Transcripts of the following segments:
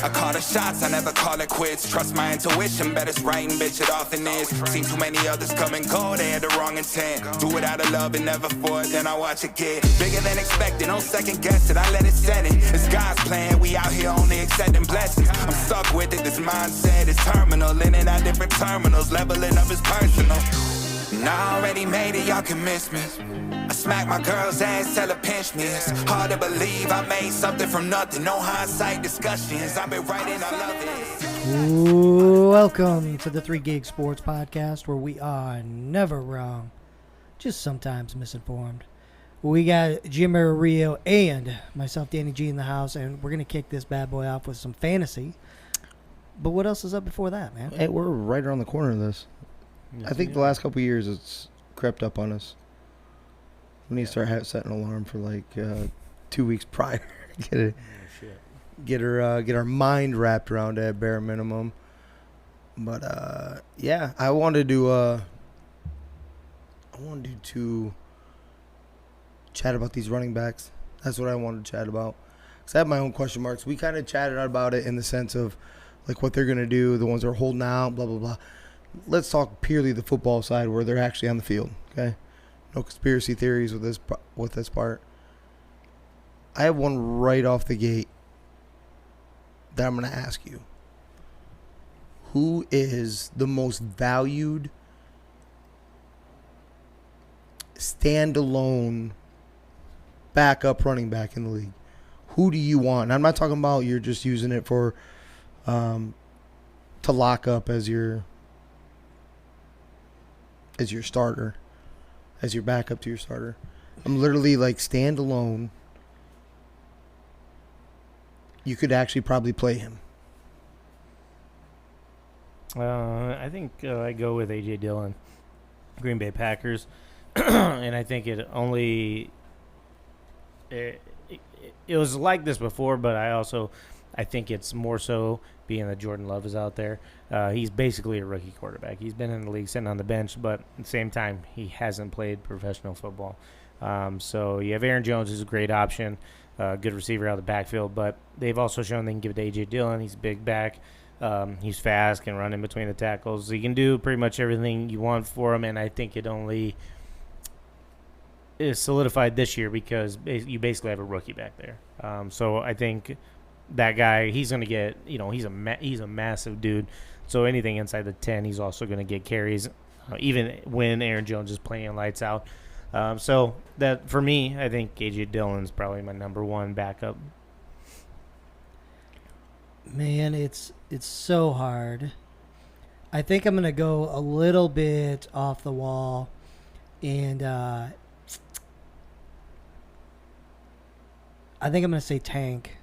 I call the shots, I never call it quits. Trust my intuition, bet it's right and bitch, it often is. Seen too many others come and go, they had the wrong intent. Do it out of love and never for it, then I watch it get bigger than expected. No second guess it, I let it set it. It's God's plan, we out here only accepting blessings. I'm stuck with it, this mindset is terminal. In and out different terminals, leveling up is personal. And I already made it, y'all can miss me. I smack my girl's ass, tell her pinch me. It's hard to believe I made something from nothing. No hindsight discussions, I've been writing, I love it. Welcome to the 3 Gig Sports Podcast, where we are never wrong, just sometimes misinformed. We got Jim Rio and myself, Danny G, in the house, and we're going to kick this bad boy off with some fantasy. But what else is up before that, man? Hey, we're right around the corner of this. Yes, I think the last couple of years it's crept up on us. We need to start setting an alarm for like 2 weeks prior. Get our mind wrapped around it at bare minimum. But yeah, I wanted to chat about these running backs. That's what I wanted to chat about. Cause I have my own question marks. We kind of chatted about it in the sense of like what they're gonna do, the ones that are holding out, blah blah blah. Let's talk purely the football side where they're actually on the field. Okay, no conspiracy theories with this part. I have one right off the gate that I'm going to ask you. Who is the most valued standalone backup running back in the league? Who do you want? And I'm not talking about you're just using it for to lock up as your starter, as your backup to your starter. I'm literally like standalone. You could actually probably play him. I think I go with A.J. Dillon, Green Bay Packers, and I think it was like this before, but I think it's more so being that Jordan Love is out there. He's basically a rookie quarterback. He's been in the league sitting on the bench, but at the same time, he hasn't played professional football. So you have Aaron Jones, who's a great option, good receiver out of the backfield, but they've also shown they can give it to A.J. Dillon. He's a big back. He's fast, can run in between the tackles. He can do pretty much everything you want for him, and I think it only is solidified this year because you basically have a rookie back there. So I think that guy, he's going to get, he's a massive dude. So anything inside the 10, he's also going to get carries, even when Aaron Jones is playing lights out. So that for me, I think A.J. Dillon's probably my number one backup. Man, it's so hard. I think I'm going to go a little bit off the wall, and I think I'm going to say Tank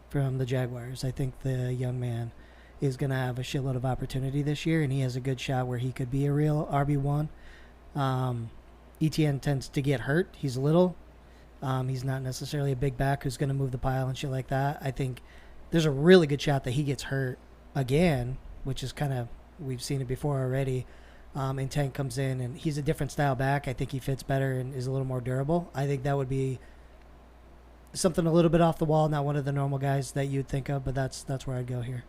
from the Jaguars. I think the young man is going to have a shitload of opportunity this year, and he has a good shot where he could be a real RB1. ETN tends to get hurt. He's little. He's not necessarily a big back who's going to move the pile and shit like that. I think there's a really good shot that he gets hurt again, which is kind of, we've seen it before already. And Tank comes in, and he's a different style back. I think he fits better and is a little more durable. I think that would be something a little bit off the wall, not one of the normal guys that you'd think of, but that's where I'd go here.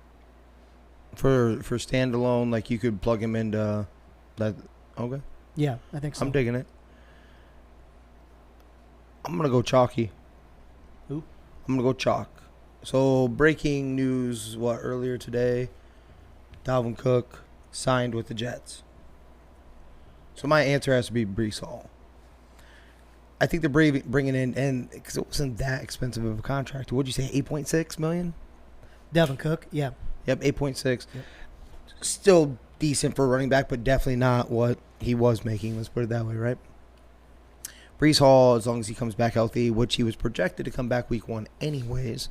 For standalone, like you could plug him into that. Okay. Yeah, I think so. I'm digging it. I'm going to go chalky. Who? I'm going to go chalk. So, breaking news, earlier today, Dalvin Cook signed with the Jets. So, my answer has to be Breece Hall. I think they're bringing in, and because it wasn't that expensive of a contract. What'd you say, $8.6 million? Dalvin Cook, yeah. Yep, 8.6. Yep. Still decent for a running back, but definitely not what he was making. Let's put it that way, right? Breece Hall, as long as he comes back healthy, which he was projected to come back week 1 anyways,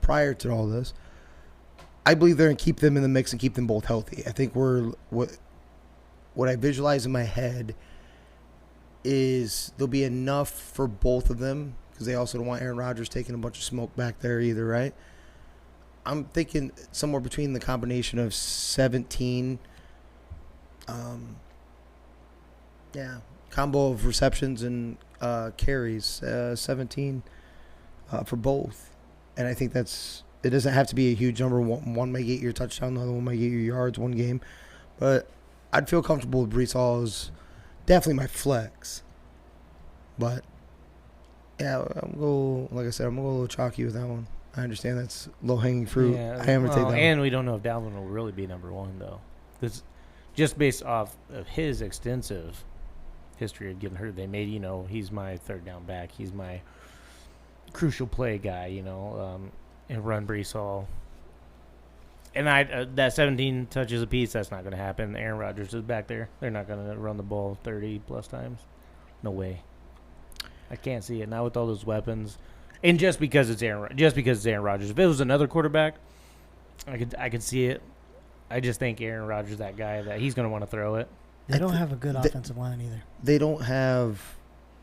prior to all this, I believe they're going to keep them in the mix and keep them both healthy. I think what I visualize in my head is there'll be enough for both of them because they also don't want Aaron Rodgers taking a bunch of smoke back there either, right? I'm thinking somewhere between the combination of 17, combo of receptions and carries, 17 for both. And I think that's It doesn't have to be a huge number. One may get your touchdown, the other one may get your yards one game. But I'd feel comfortable with Brees Hall as definitely my flex. But, yeah, like I said, I'm going to go a little chalky with that one. I understand that's low-hanging fruit. Yeah, I am going to take that one. And we don't know if Dalvin will really be number one, though. Because just based off of his extensive history of getting hurt, they made, he's my third down back. He's my crucial play guy, and run Brees Hall. And that 17 touches apiece, that's not going to happen. Aaron Rodgers is back there. They're not going to run the ball 30-plus times. No way. I can't see it. Not with all those weapons. And just because it's Aaron Rodgers. If it was another quarterback, I could see it. I just think Aaron Rodgers is that guy that he's going to want to throw it. They don't have a good offensive line either. They don't have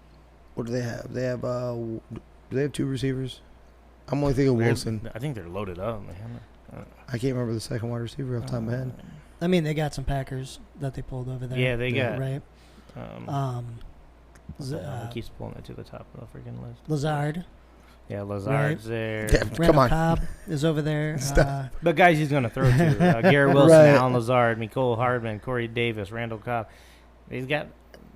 – what do they have? They have do they have two receivers? I'm only thinking Wilson. I think they're loaded up, man. I can't remember the second wide receiver off the top of my head. I mean, they got some Packers that they pulled over there. Yeah, they got. Right. He keeps pulling it to the top of the freaking list. Lazard. Yeah, Lazard's there. Yeah, come on. Cobb is over there. But guys he's going to throw to. Garrett Wilson, Right. Alan Lazard, Mecole Hardman, Corey Davis, Randall Cobb. They got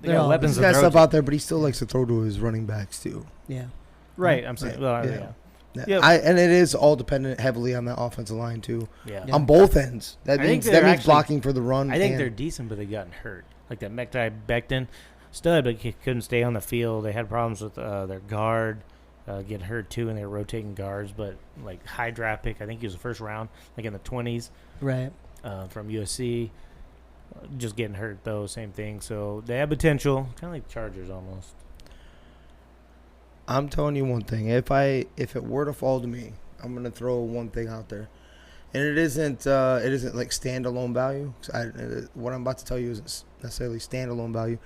weapons He's to got throw stuff to. out there, but he still likes to throw to his running backs, too. Yeah. Right, I'm saying. Well, Yeah. yeah. Yeah. Yep. And it is all dependent heavily on that offensive line, too. Yeah. On both ends. That I think means they're means actually- blocking for the run. I think and they're decent, but they gotten hurt. Like that Mekhi Becton stud, but he couldn't stay on the field. They had problems with their guard getting hurt too, and they were rotating guards. But like high draft pick, I think he was the first round, like in the 20s, Right. from USC. Just getting hurt though, same thing. So they have potential, kind of like Chargers almost. I'm telling you one thing. If it were to fall to me, I'm gonna throw one thing out there, and it isn't like standalone value. What I'm about to tell you isn't necessarily standalone value,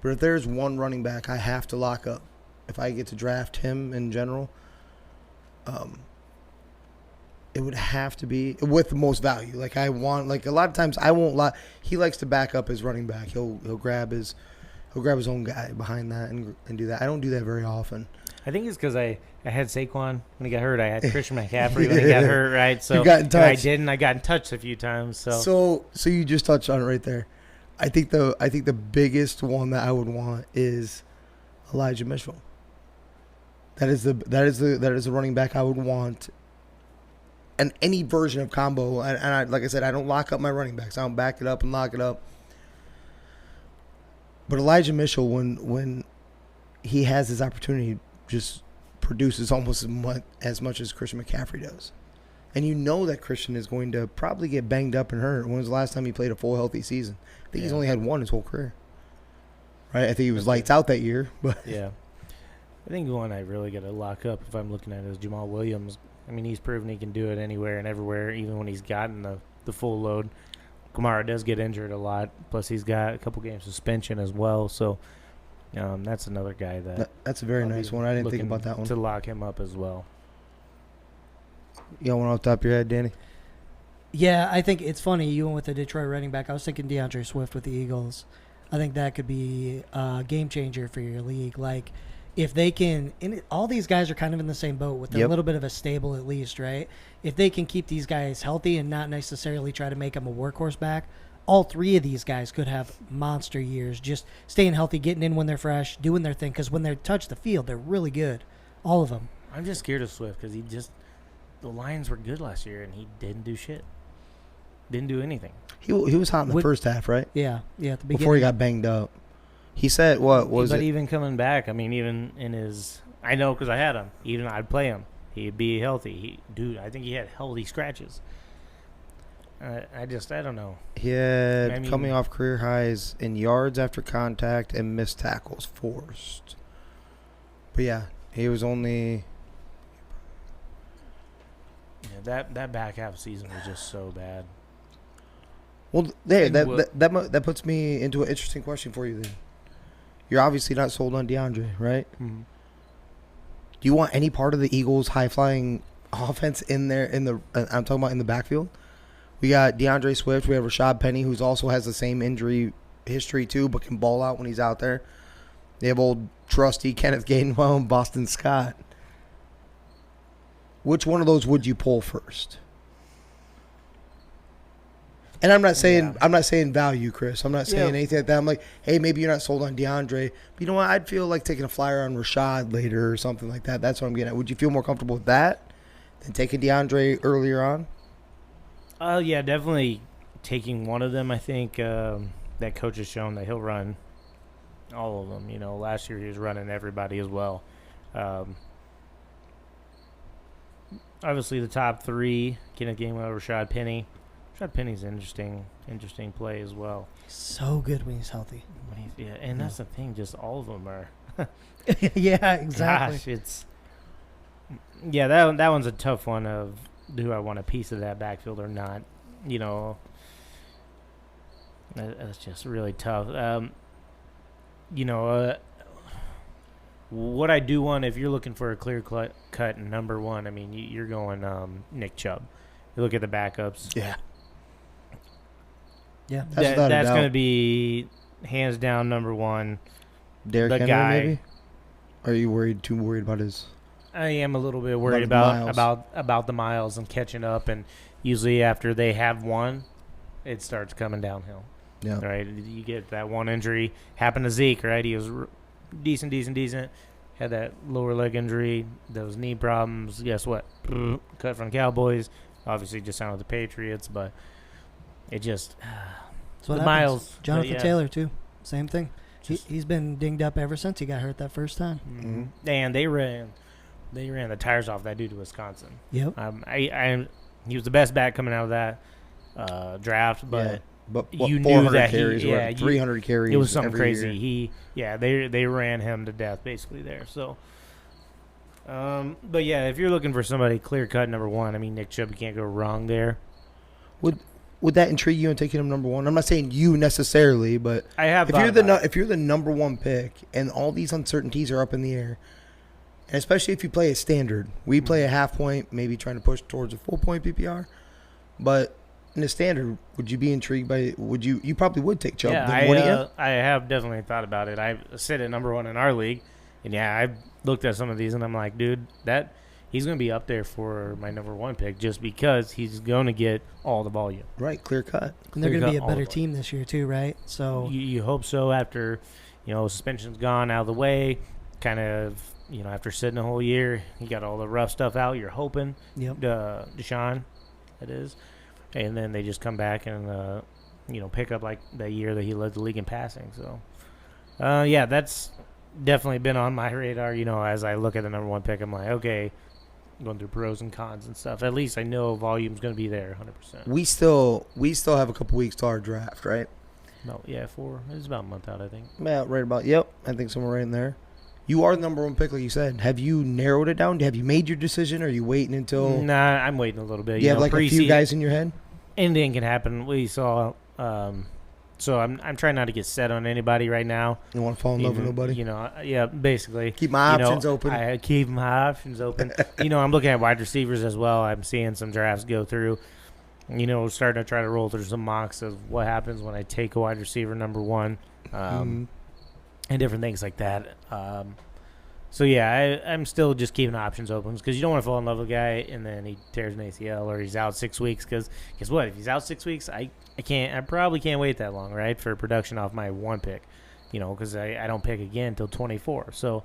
but if there's one running back I have to lock up, if I get to draft him in general, it would have to be with the most value. Like a lot of times I won't lie. He likes to back up his running back. He'll grab his own guy behind that and do that. I don't do that very often. I think it's because I had Saquon when he got hurt. I had Christian McCaffrey when he got hurt, right? So You got in and I touch. didn't. I got in touch a few times. So you just touched on it right there. I think the biggest one that I would want is Elijah Mitchell. That is the running back I would want. And any version of combo, and I, like I said, I don't lock up my running backs. I don't back it up and lock it up. But Elijah Mitchell, when he has his opportunity, just produces almost as much as Christian McCaffrey does. And you know that Christian is going to probably get banged up and hurt. When was the last time he played a full healthy season? I think he's only had one his whole career. Right? I think he was lights out that year. But yeah, I think the one I really got to lock up if I'm looking at is Jamal Williams. I mean, he's proven he can do it anywhere and everywhere, even when he's gotten the full load. Kamara does get injured a lot. Plus, he's got a couple games suspension as well. So that's another guy that's a very I'll nice be one. I didn't think looking about that one. to lock him up as well. You got one off the top of your head, Danny? Yeah, I think it's funny. You went with the Detroit running back. I was thinking DeAndre Swift with the Eagles. I think that could be a game changer for your league. Like, if they can, all these guys are kind of in the same boat with a little bit of a stable at least, right? If they can keep these guys healthy and not necessarily try to make them a workhorse back, all three of these guys could have monster years. Just staying healthy, getting in when they're fresh, doing their thing. Because when they touch the field, they're really good. All of them. I'm just scared of Swift because the Lions were good last year and he didn't do shit. Didn't do anything. He was hot in the first half, right? Yeah, at the beginning. Before he got banged up. He said, what was but it? even coming back, I mean, even in his, I know because I had him. Even I'd play him. He'd be healthy. I think he had healthy scratches. I don't know. He had coming off career highs in yards after contact and missed tackles forced. But yeah, he was only. Yeah, that back half season was just so bad. Well, there that puts me into an interesting question for you. Then, you're obviously not sold on DeAndre, right? Mm-hmm. Do you want any part of the Eagles' high-flying offense in there? I'm talking about in the backfield. We got DeAndre Swift. We have Rashad Penny, who also has the same injury history too, but can ball out when he's out there. They have old trusty Kenneth Gainwell and Boston Scott. Which one of those would you pull first? And I'm not saying value, Chris. I'm not saying anything like that. I'm like, hey, maybe you're not sold on DeAndre. But you know what? I'd feel like taking a flyer on Rashad later or something like that. That's what I'm getting at. Would you feel more comfortable with that than taking DeAndre earlier on? Yeah, definitely taking one of them. I think that coach has shown that he'll run all of them. You know, last year he was running everybody as well. Obviously, the top three, Kenneth Gainwell, Rashad Penny. Rashad Penny's an interesting play as well. So good when he's healthy. And that's the thing. Just all of them are. Yeah, exactly. Gosh, it's that one's a tough one. Of do I want a piece of that backfield or not? You know, that's just really tough. What I do want, if you're looking for a clear cut number one, I mean, you're going Nick Chubb. You look at the backups. Yeah. Yeah. That's going to be hands down number one. Derrick Henry, maybe? Are you too worried about his? I am a little bit worried about the miles and catching up, and usually after they have one, it starts coming downhill. Yeah. Right. You get that one injury. Happened to Zeke. Right. He was decent. Had that lower leg injury. Those knee problems. Guess what? Cut from the Cowboys. Obviously, just signed with the Patriots, but it just the miles. Jonathan Taylor too. Same thing. He's been dinged up ever since he got hurt that first time. Mm-hmm. And they ran the tires off that dude to Wisconsin. Yep. He was the best back coming out of that draft, but you 400 knew that carries, 300 carries. It was something crazy. Year. They ran him to death basically there. So, but yeah, if you're looking for somebody clear cut number one, I mean Nick Chubb, you can't go wrong there. Would that intrigue you in taking him number one? I'm not saying you necessarily, but I have. If you're the number one pick and all these uncertainties are up in the air, and especially if you play a standard, we play a half point, maybe trying to push towards a full point PPR, but in a standard, would you be intrigued by? You probably would take Chubb? Yeah, I have definitely thought about it. I sit at number one in our league, and I've looked at some of these, and I'm like, dude, that. He's going to be up there for my number one pick just because he's going to get all the volume. Right, clear cut. And they're going to be a better team this year too, right? So you hope so after, suspension's gone out of the way, kind of, after sitting a whole year, he got all the rough stuff out. You're hoping, Deshaun, that is. And then they just come back and, pick up like the year that he led the league in passing. So, that's definitely been on my radar. As I look at the number one pick, I'm like, okay, going through pros and cons and stuff. At least I know volume's going to be there 100%. We still have a couple weeks to our draft, right? No, it's about a month out, I think. Yeah, right about. Yep, I think somewhere right in there. You are the number one pick, like you said. Have you narrowed it down? Have you made your decision? Or are you waiting until? Nah, I'm waiting a little bit. You have like a few guys in your head. Anything can happen. We saw. So I'm trying not to get set on anybody right now. You want to fall in love with nobody? Basically. Keep my options open. I keep my options open. I'm looking at wide receivers as well. I'm seeing some drafts go through. Starting to try to roll through some mocks of what happens when I take a wide receiver number one, and different things like that. I'm still just keeping options open because you don't want to fall in love with a guy and then he tears an ACL or he's out 6 weeks. Because guess what? If he's out 6 weeks, I probably can't wait that long, right, for production off my one pick, because I don't pick again until 24. So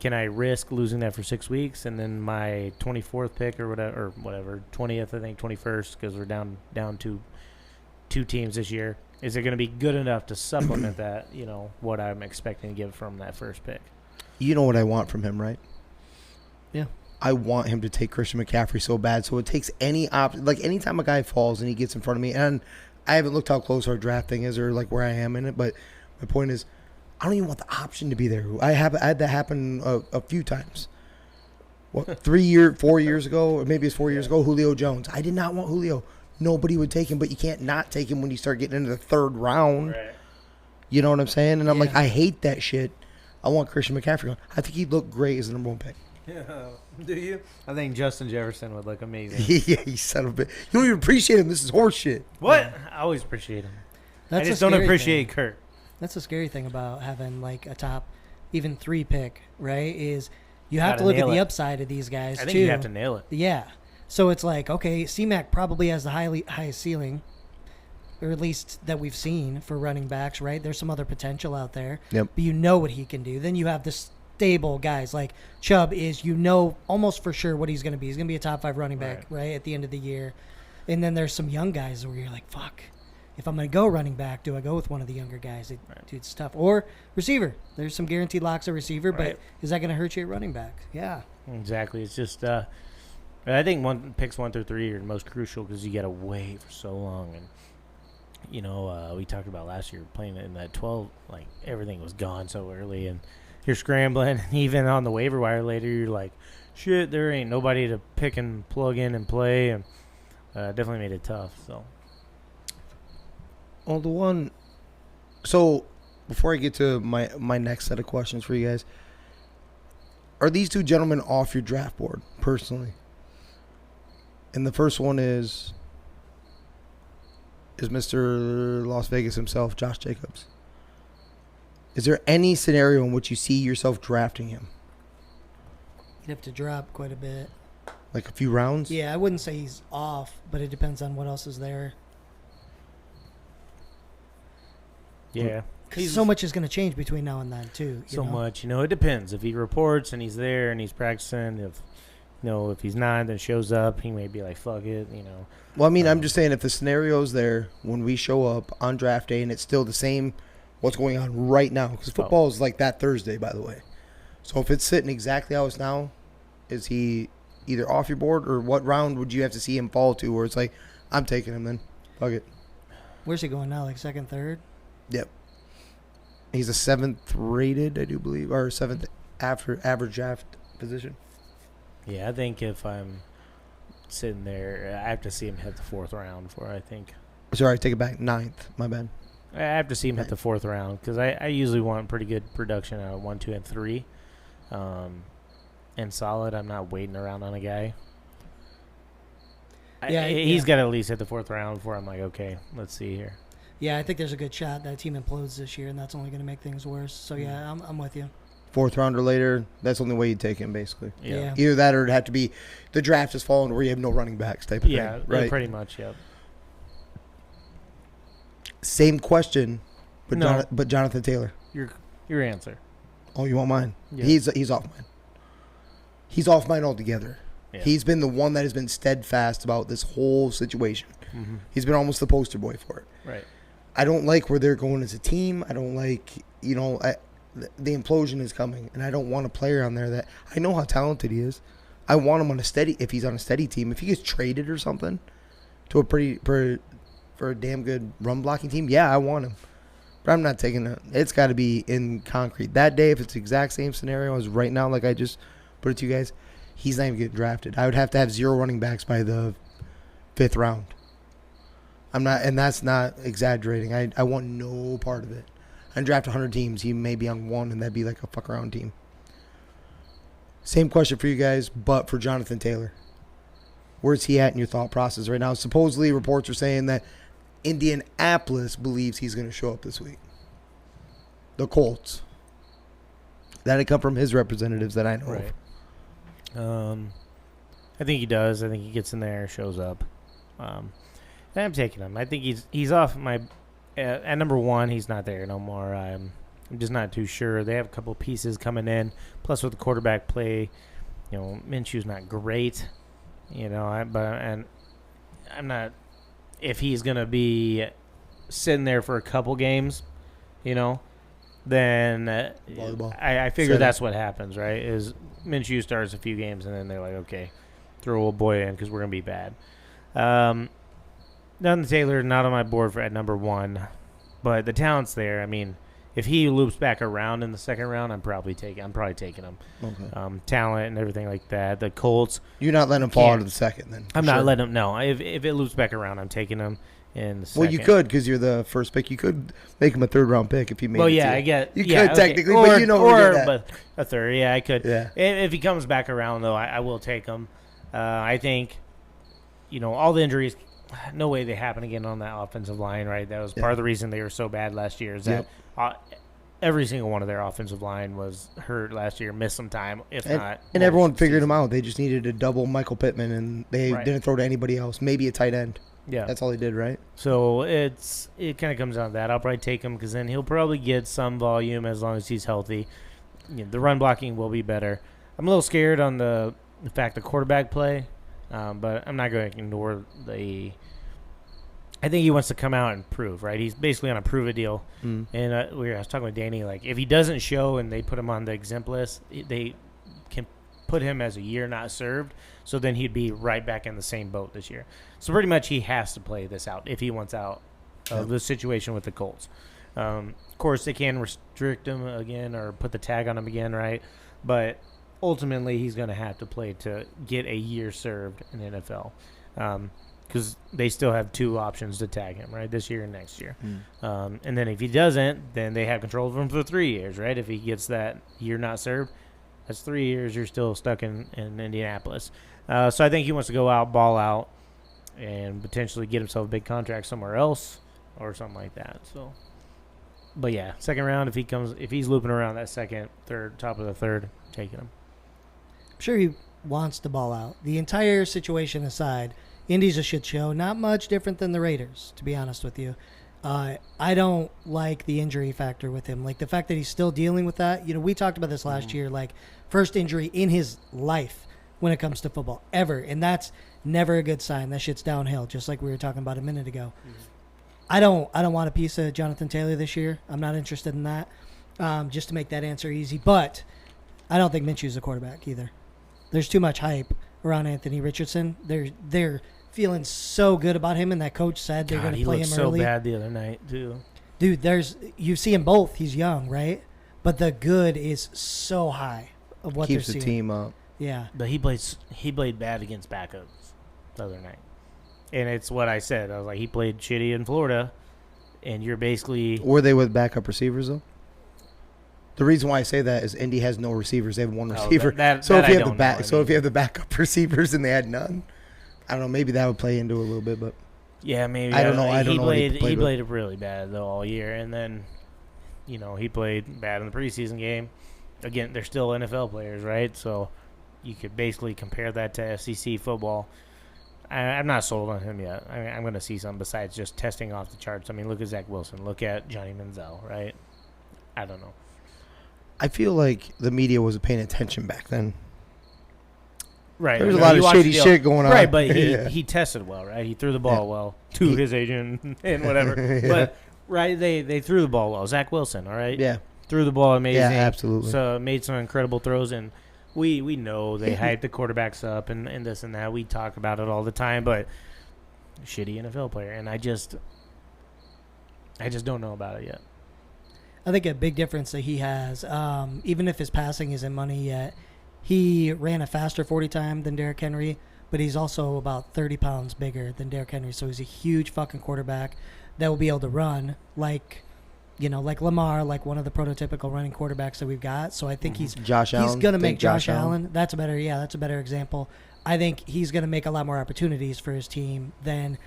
can I risk losing that for 6 weeks and then my 24th pick or whatever 20th, I think 21st, because we're down to two teams this year. Is it going to be good enough to supplement that, what I'm expecting to get from that first pick? You know what I want from him, right? Yeah. I want him to take Christian McCaffrey so bad. So it takes any option. Like anytime a guy falls and he gets in front of me, and I haven't looked how close our draft thing is or like where I am in it, but my point is I don't even want the option to be there. I had that happen a few times. 4 years ago, or maybe it's 4 years ago, Julio Jones. I did not want Julio. Nobody would take him, but you can't not take him when you start getting into the third round. Right. You know what I'm saying? And I'm like, I hate that shit. I want Christian McCaffrey. I think he'd look great as the number one pick. Yeah. Do you? I think Justin Jefferson would look amazing. Yeah, you son of a bitch. You don't even appreciate him. This is horse shit. What? I always appreciate him. I just don't appreciate Kurt. That's the scary thing about having like a top even 3 pick, right? Is You have to Gotta look at nail the it. upside of these guys, I think too. you have to nail it. Yeah. So it's like, okay, C-Mac probably has the highest ceiling, or at least that we've seen for running backs, right? There's some other potential out there. Yep. But you know what he can do. Then you have the stable guys like Chubb is, almost for sure what he's going to be. He's going to be a top 5 running back, right, at the end of the year. And then there's some young guys where you're like, fuck. If I'm going to go running back, do I go with one of the younger guys? Dude, it's tough. Or receiver. There's some guaranteed locks at receiver, but is that going to hurt you at running back? Yeah. Exactly. It's just, I think picks 1 through 3 are the most crucial because you got to wait for so long. And, we talked about last year playing in that 12, like everything was gone so early. And you're scrambling. Even on the waiver wire later, you're like, shit, there ain't nobody to pick and plug in and play. And definitely made it tough. So. Well, so before I get to my next set of questions for you guys, are these two gentlemen off your draft board personally? And the first one is Mr. Las Vegas himself, Josh Jacobs. Is there any scenario in which you see yourself drafting him? You'd have to drop quite a bit. Like a few rounds? Yeah, I wouldn't say he's off, but it depends on what else is there. Yeah. Because so much is going to change between now and then, too. So much. It depends. If he reports and he's there and he's practicing, if he's not, then shows up, he may be like, fuck it, Well, I mean, I'm just saying if the scenario's there when we show up on draft day and it's still the same what's going on right now, because football is like that Thursday, by the way. So if it's sitting exactly how it's now, is he either off your board, or what round would you have to see him fall to where it's like, I'm taking him then. Fuck it. Where's he going now, like second, third? Yep. He's a 7th rated, I do believe, or 7th after average draft position. Yeah, I think if I'm sitting there, I have to see him hit the 4th round before I think. Sorry, take it back. 9th. My bad. I have to see him hit the 4th round because I usually want pretty good production out of 1, 2, and 3. And solid. I'm not waiting around on a guy. He's got to at least hit the 4th round before I'm like, okay, let's see here. Yeah, I think there's a good shot that team implodes this year, and that's only going to make things worse. So, yeah, I'm with you. 4th round or later, that's the only way you take him, basically. Yeah. Either that or it'd have to be the draft has fallen where you have no running backs type of thing. Right? Pretty much, yep. Same question, but No. but Jonathan Taylor. Your answer. Oh, you want mine? Yeah. He's off mine. He's off mine altogether. Yeah. He's been the one that has been steadfast about this whole situation. Mm-hmm. He's been almost the poster boy for it. Right. I don't like where they're going as a team. I don't like, the implosion is coming, and I don't want a player on there that I know how talented he is. I want him on if he's on a steady team. If he gets traded or something to for a damn good run blocking team, yeah, I want him. But I'm not taking it. It's got to be in concrete. That day, if it's the exact same scenario as right now, like I just put it to you guys, he's not even getting drafted. I would have to have 0 running backs by the 5th round. I'm not, and that's not exaggerating. I want no part of it. I draft 100 teams. He may be on 1, and that'd be like a fuck around team. Same question for you guys, but for Jonathan Taylor. Where's he at in your thought process right now? Supposedly, reports are saying that Indianapolis believes he's going to show up this week. The Colts. That had come from his representatives that I know of. I think he does. I think he gets in there, shows up. I'm taking him. I think he's off my at number 1. He's not there no more. I'm just not too sure. They have a couple pieces coming in. Plus, with the quarterback play, Minshew's not great. I'm not. If he's gonna be sitting there for a couple games, then I figure that's what happens, right? Is Minshew starts a few games and then they're like, okay, throw old boy in because we're gonna be bad. Jonathan Taylor not on my board at number 1, but the talent's there. I mean, if he loops back around in the 2nd round, I'm probably taking him. Okay. Talent and everything like that. The Colts. You're not letting him fall into the 2nd, then. I'm not letting him. No, if it loops back around, I'm taking him in the 2nd. Well, you could because you're the first pick. You could make him a 3rd round pick if you made. Well, it yeah, to I get. You yeah, could okay. technically, but you know where you're but a 3rd. Yeah, I could. Yeah. If he comes back around, though, I will take him. I think, all the injuries. No way they happen again on that offensive line, right? That was part of the reason they were so bad last year. Is that every single one of their offensive line was hurt last year, missed some time, if not. And everyone figured him out. They just needed to double Michael Pittman, and they didn't throw to anybody else. Maybe a tight end. Yeah. That's all they did, right? So it kind of comes down to that. I'll probably take him because then he'll probably get some volume as long as he's healthy. The run blocking will be better. I'm a little scared on the fact the quarterback play, but I'm not going to ignore the – I think he wants to come out and prove, right? He's basically on a prove-it deal. And I was talking with Danny, like, if he doesn't show and they put him on the exempt list, they can put him as a year not served, so then he'd be right back in the same boat this year. So pretty much he has to play this out if he wants out of the situation with the Colts. Of course, they can restrict him again or put the tag on him again, right? But ultimately he's going to have to play to get a year served in the NFL. Because they still have 2 options to tag him, right, this year and next year. And then if he doesn't, then they have control of him for 3 years, right? If he gets that year not served, that's 3 years you're still stuck in Indianapolis. So I think he wants to go out, ball out, and potentially get himself a big contract somewhere else or something like that. So, but yeah, second round, if he's looping around that second, third, top of the third, taking him. I'm sure he wants to ball out. The entire situation aside, Indy's a shit show. Not much different than the Raiders, to be honest with you. I don't like the injury factor with him. Like the fact that he's still dealing with that. You know, we talked about this last year, like first injury in his life when it comes to football ever. And that's never a good sign. That shit's downhill, just like we were talking about a minute ago. I don't want a piece of Jonathan Taylor this year. I'm not interested in that. Just to make that answer easy. But I don't think Minshew's a quarterback either. There's too much hype around Anthony Richardson. They're feeling so good about him, and that coach said they're going to play him early. He looked so bad the other night too. Dude, you see him both. He's young, right? But the good is so high of what Keeps they're the seeing. team up. Yeah. But he played bad against backups the other night. And it's what I said. I was like, he played shitty in Florida, and you're basically... Were they with backup receivers, though? The reason why I say that is Indy has no receivers. They have one receiver. So if you have the backup receivers and they had none, I don't know. Maybe that would play into it a little bit, but yeah, maybe. I don't know. I don't know. He played really bad though all year, and then he played bad in the preseason game. Again, they're still NFL players, right? So you could basically compare that to SEC football. I'm not sold on him yet. I'm going to see something besides just testing off the charts. I mean, look at Zach Wilson. Look at Johnny Manziel, right? I don't know. I feel like the media wasn't paying attention back then. Right. There was a lot of shady shit going on. Right, but he tested well, right? He threw the ball well to his agent and whatever. But, right, they threw the ball well. Zach Wilson, all right? Yeah. Threw the ball amazing. Yeah, absolutely. So made some incredible throws, and we know they hype the quarterbacks up and this and that. We talk about it all the time, but shitty NFL player, and I just don't know about it yet. I think a big difference that he has, even if his passing isn't money yet, he ran a faster 40 time than Derrick Henry, but he's also about 30 pounds bigger than Derrick Henry. So he's a huge fucking quarterback that will be able to run like Lamar, like one of the prototypical running quarterbacks that we've got. So I think he's going to make Josh Allen. That's a better example. I think he's going to make a lot more opportunities for his team than,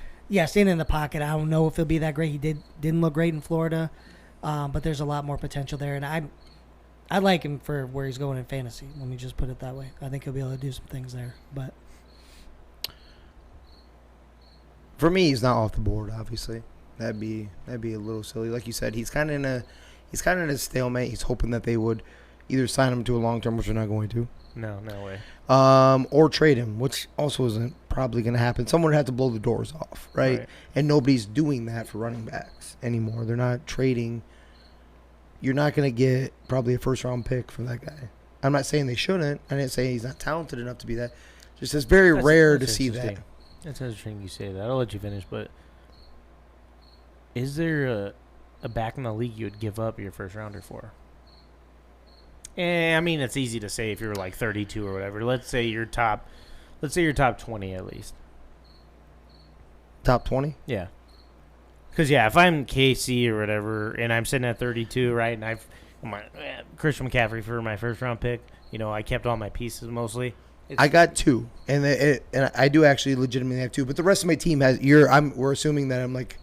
staying in the pocket. I don't know if he'll be that great. He didn't look great in Florida. But there's a lot more potential there, and I like him for where he's going in fantasy. Let me just put it that way. I think he'll be able to do some things there. But for me, he's not off the board. Obviously, that'd be a little silly. Like you said, he's kind of in a stalemate. He's hoping that they would either sign him to a long term, which they're not going to. No way. Or trade him, which also isn't probably going to happen. Someone would have to blow the doors off, right? And nobody's doing that for running backs anymore. They're not trading. You're not going to get probably a first-round pick for that guy. I'm not saying they shouldn't. I didn't say he's not talented enough to be that. Just it's very rare to see that. That's interesting you say that. I'll let you finish, but is there a back in the league you would give up your first-rounder for? I mean, it's easy to say if you're like 32 or whatever. Let's say you're top 20 at least. Top 20? Yeah. Because, if I'm KC or whatever, and I'm sitting at 32, right, and Christian McCaffrey for my first-round pick, I kept all my pieces mostly. I got 2, and I do actually legitimately have 2, but the rest of my team has. We're assuming that I'm like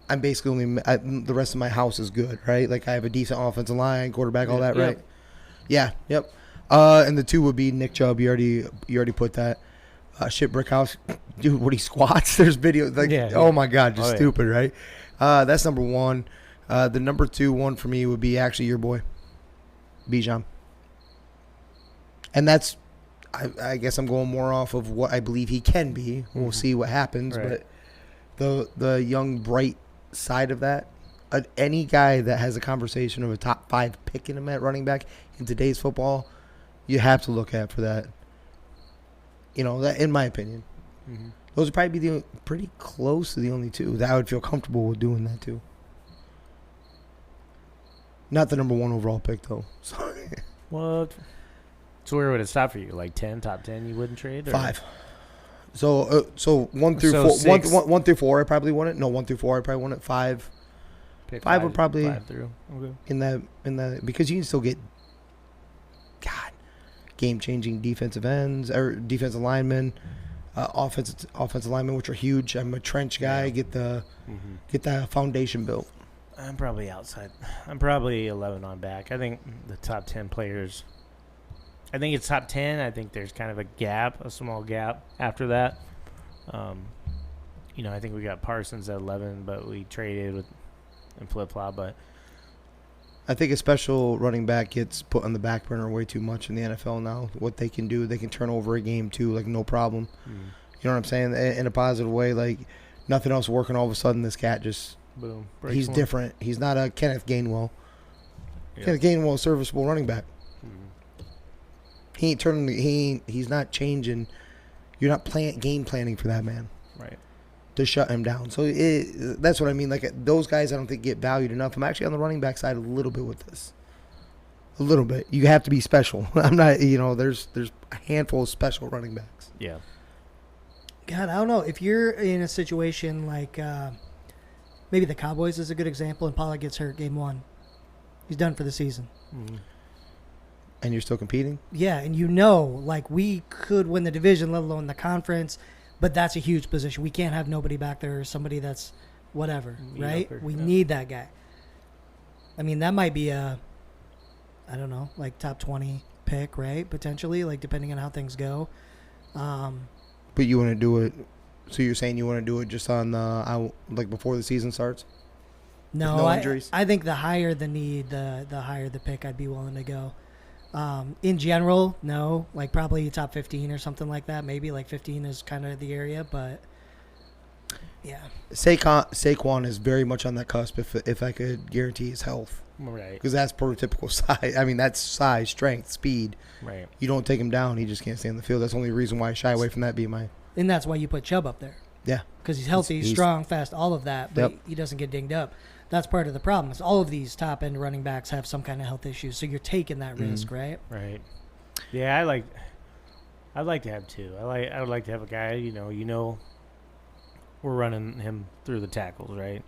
I'm basically the rest of my house is good, right? Like I have a decent offensive line, quarterback, all that, right? Yeah, yep. And the 2 would be Nick Chubb. You already put that. Shit Brickhouse, dude. What he squats? There's videos like, oh my god, just stupid, right? That's number 1. The number 2 one for me would be actually your boy, Bijan. And that's, I guess I'm going more off of what I believe he can be. We'll see what happens, but the young bright side of that, any guy that has a conversation of a top 5 picking him at running back in today's football, you have to look at for that. That in my opinion, those would probably be pretty close to the only 2 that I would feel comfortable with doing that too. Not the number 1 overall pick though. Sorry. What? So where would it stop for you? Like 10, top 10 you wouldn't trade? Or? 5. So 1 through 4, 1 through 4 I probably want it. No, 1 through 4 I probably want it. 5. Pick 5 would probably 5 through. Okay. in that because you can still get game-changing defensive ends or defensive linemen, offensive linemen, which are huge. I'm a trench guy. Get the foundation built. I'm probably outside. I'm probably 11 on back. I think the top 10 players. I think it's top 10. I think there's kind of a small gap after that. I think we got Parsons at 11, but we traded and flip-flop. But I think a special running back gets put on the back burner way too much in the NFL now. What they can do, they can turn over a game too, like no problem. You know what I'm saying? In a positive way, like nothing else working. All of a sudden, this cat just boom. He's different. He's not a Kenneth Gainwell. Kenneth Gainwell, serviceable running back. He ain't turning. He's not changing. You're not game planning for that man. Right. To shut him down. So that's what I mean. Like those guys, I don't think get valued enough. I'm actually on the running back side a little bit with this. A little bit. You have to be special. I'm not. There's a handful of special running backs. Yeah. God, I don't know if you're in a situation like maybe the Cowboys is a good example, and Pollard gets hurt game 1. He's done for the season. And you're still competing? Yeah, and like we could win the division, let alone the conference. But that's a huge position. We can't have nobody back there or somebody that's whatever, right? We need that guy. I mean, that might be I don't know, like top 20 pick, right? Potentially, like depending on how things go. But you want to do it, so you're saying you want to do it just on like before the season starts? No, injuries? I think the higher the need, the higher the pick I'd be willing to go. In general, no, like probably top 15 or something like that. Maybe like 15 is kind of the area, but yeah. Saquon is very much on that cusp if I could guarantee his health. Right. Because that's prototypical size. I mean, that's size, strength, speed. Right. You don't take him down, he just can't stay on the field. That's the only reason why I shy away from that being my... And that's why you put Chubb up there. Yeah. Because he's healthy, he's strong, fast, all of that, but he doesn't get dinged up. That's part of the problem. Is all of these top-end running backs have some kind of health issues, so you're taking that risk, right? Right. Yeah, I'd like to have 2. I would like to have a guy, we're running him through the tackles, right?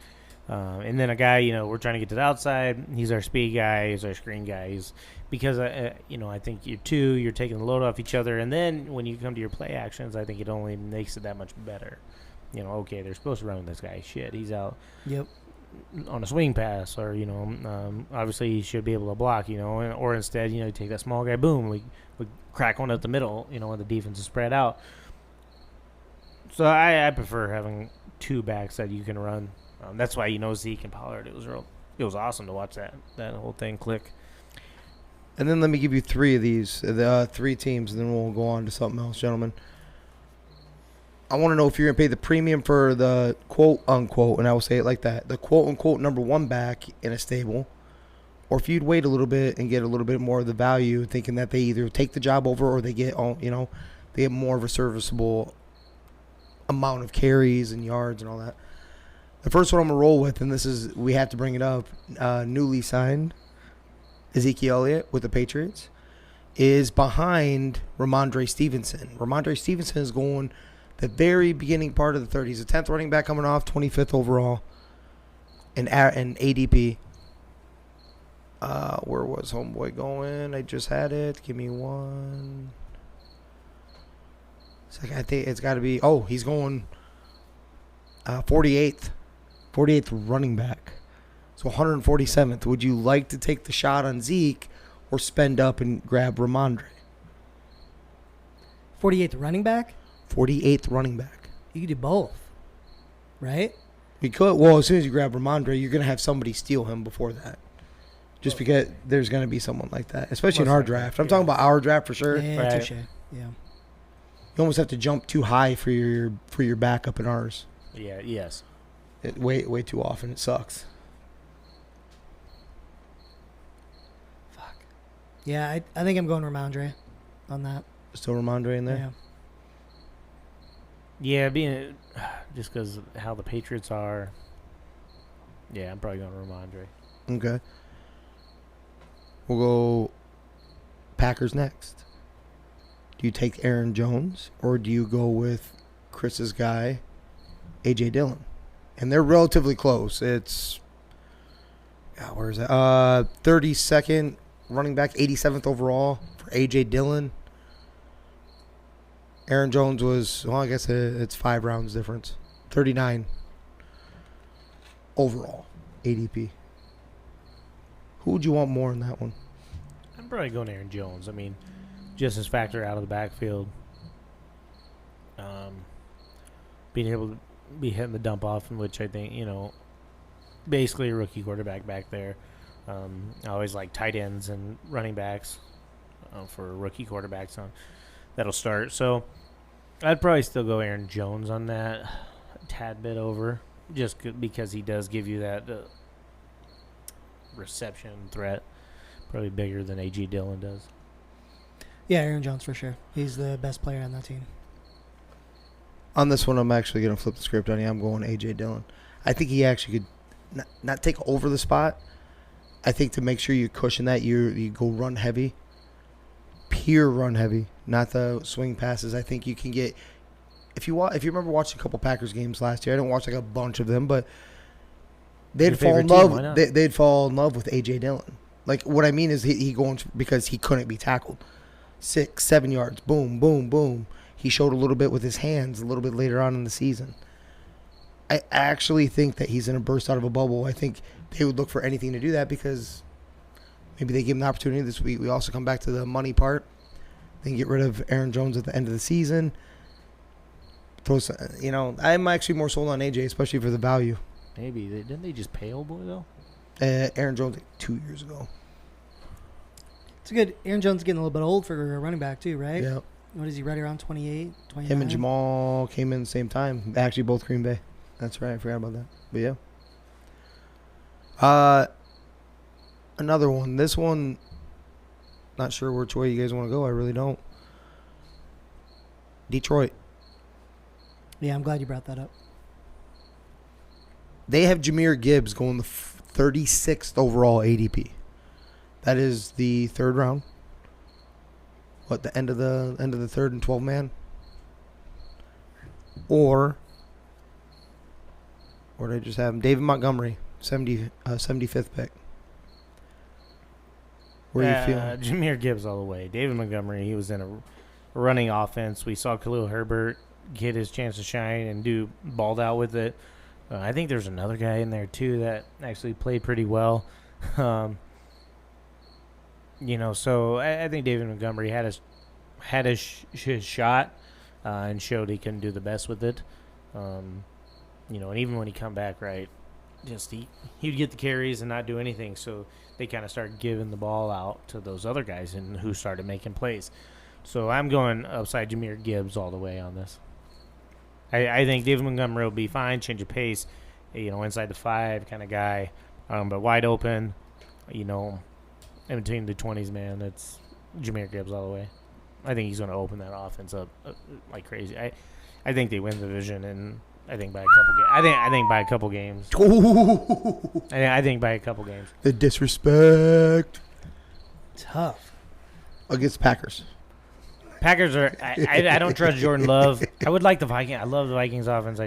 And then a guy, we're trying to get to the outside. He's our speed guy. He's our screen guy. Because I think you're taking the load off each other. And then when you come to your play actions, I think it only makes it that much better. Okay, they're supposed to run with this guy. Shit, he's out. Yep. On a swing pass, or obviously he should be able to block, or instead, you take that small guy, boom, we crack one up the middle, when the defense is spread out. So I prefer having 2 backs that you can run. That's why Zeke and Pollard. It was awesome to watch that whole thing click. And then let me give you 3 of these, the 3 teams, and then we'll go on to something else, gentlemen. I want to know if you're going to pay the premium for the quote-unquote, and I will say it like that, the quote-unquote number 1 back in a stable, or if you'd wait a little bit and get a little bit more of the value, thinking that they either take the job over or they get, they get more of a serviceable amount of carries and yards and all that. The first one I'm going to roll with, and we have to bring it up, newly signed Ezekiel Elliott with the Patriots, is behind Ramondre Stevenson. Ramondre Stevenson is going the very beginning part of the 30s. The 10th running back coming off, 25th overall in ADP. Where was homeboy going? I just had it. Give me one second. I think it's got to be... Oh, he's going 48th 48th running back. So 147th. Would you like to take the shot on Zeke or spend up and grab Ramondre? 48th running back? 48th running back. You could do both, right? We could. Well, as soon as you grab Ramondre, you're going to have somebody steal him before that. Just because there's going to be someone like that, especially in our draft. I'm talking about our draft for sure. Yeah, Right. touche. Yeah. You almost have to jump too high for your backup in ours. Yeah. Yes. Way too often. It sucks. Fuck. Yeah, I think I'm going Ramondre on that. Still Ramondre in there? Yeah. Yeah, being just because how the Patriots are. Yeah, I'm probably going Ramondre. Okay. We'll go Packers next. Do you take Aaron Jones or do you go with Chris's guy, A.J. Dillon? And they're relatively close. It's, where is that? 32nd running back, 87th overall for A.J. Dillon. Aaron Jones was, well, I guess it's 5 rounds difference. 39 overall ADP. Who would you want more in that one? I'm probably going Aaron Jones. I mean, just his factor out of the backfield. Being able to be hitting the dump off, in which I think, basically a rookie quarterback back there. I always like tight ends and running backs for rookie quarterbacks that'll start. So I'd probably still go Aaron Jones on that, a tad bit over, just because he does give you that reception threat, probably bigger than A.J. Dillon does. Yeah, Aaron Jones for sure. He's the best player on that team. On this one, I'm actually going to flip the script on you. I'm going A.J. Dillon. I think he actually could not take over the spot. I think to make sure you cushion that, you go run heavy. Pure run heavy, not the swing passes. I think you can get, if you remember watching a couple Packers games last year, I didn't watch like a bunch of them, but they'd fall in love. They'd fall in love with A.J. Dillon. Like what I mean is he going because he couldn't be tackled. 6, 7 yards, boom, boom, boom. He showed a little bit with his hands a little bit later on in the season. I actually think that he's going to burst out of a bubble. I think they would look for anything to do that because maybe they give him the opportunity this week. We also come back to the money part. Then get rid of Aaron Jones at the end of the season. I'm actually more sold on AJ, especially for the value. Maybe. Didn't they just pay old boy, though? Aaron Jones like 2 years ago. It's good. Aaron Jones is getting a little bit old for a running back too, right? Yeah. What is he, right around 28, 29? Him and Jamal came in the same time. Actually, both Green Bay. That's right. I forgot about that. But yeah. Another one. This one, not sure which way you guys want to go. I really don't. Detroit. Yeah, I'm glad you brought that up. They have Jahmyr Gibbs going the 36th overall ADP. That is the third round. What, the end of the third and 12 man? Or did I just have him? David Montgomery, 75th pick. Where are you feeling? Jahmyr Gibbs all the way. David Montgomery, he was in a running offense. We saw Khalil Herbert get his chance to shine and balled out with it. I think there's another guy in there too that actually played pretty well. So I think David Montgomery had his shot and showed he can do the best with it. And even when he come back, right, just he'd get the carries and not do anything. So they kind of started giving the ball out to those other guys and who started making plays. So I'm going upside Jahmyr Gibbs all the way on this. I think David Montgomery will be fine, change of pace, inside the 5 kind of guy, but wide open, in between the 20s, man. It's Jahmyr Gibbs all the way. I think he's going to open that offense up like crazy. I think they win the division, and I think by a couple games. I think by a couple games. I think by a couple games. The disrespect. Tough. Against Packers. Packers are. I don't trust Jordan Love. I would like the Vikings. I love the Vikings offense.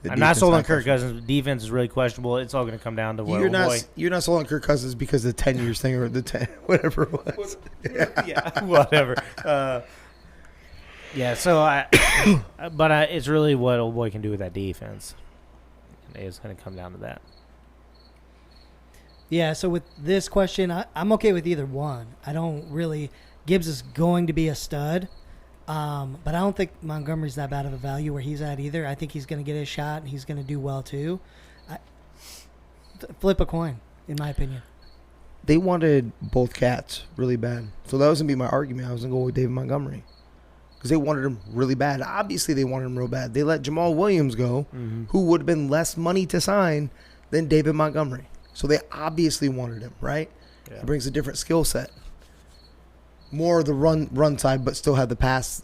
I'm not sold on Kirk Cousins. Defense is really questionable. It's all going to come down to what. You're not sold on Kirk Cousins because of the 10 years thing or the 10 whatever it was. Yeah, whatever. So but it's really what old boy can do with that defense. It's going to come down to that. Yeah, so with this question, I'm okay with either one. I don't really – Gibbs is going to be a stud, but I don't think Montgomery's that bad of a value where he's at either. I think he's going to get his shot, and he's going to do well too. Flip a coin, in my opinion. They wanted both cats really bad. So that was going to be my argument. I was going to go with David Montgomery because they wanted him really bad. Obviously, they wanted him real bad. They let Jamal Williams go, who would have been less money to sign than David Montgomery. So they obviously wanted him, right? Yeah. He brings a different skill set. More of the run side, but still have the pass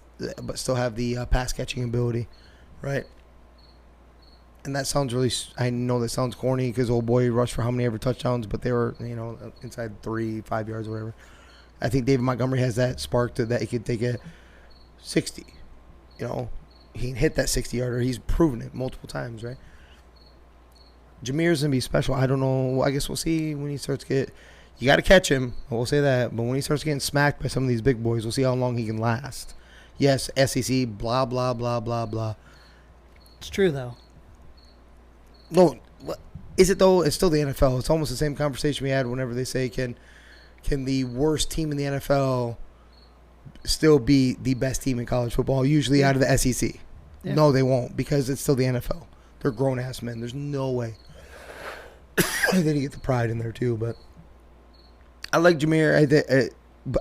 catching ability, right? And that sounds really. I know that sounds corny because old boy rushed for how many ever touchdowns, but they were inside 3-5 yards or whatever. I think David Montgomery has that spark that he could take a 60. He can hit that 60-yarder. He's proven it multiple times, right? Jameer's going to be special. I don't know. I guess we'll see when he starts to get – you got to catch him. I will say that. But when he starts getting smacked by some of these big boys, we'll see how long he can last. Yes, SEC, blah, blah, blah, blah, blah. It's true, though. No, is it, though? It's still the NFL. It's almost the same conversation we had whenever they say, can the worst team in the NFL still be the best team in college football, usually out of the SEC? Yeah. No, they won't because it's still the NFL. They're grown-ass men. There's no way. Then you get the pride in there too, but I like Jameer.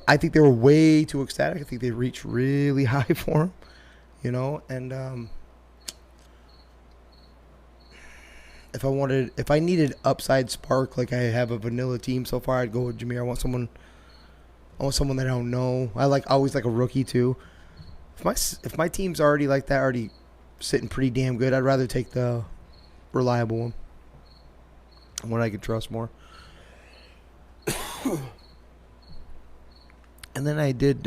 I think they were way too ecstatic. I think they reached really high for him, and if I needed upside spark like I have a vanilla team so far, I'd go with Jameer. I want someone that I don't know. Always like a rookie too. If my team's already like that, already sitting pretty damn good, I'd rather take the reliable one I could trust more. And then I did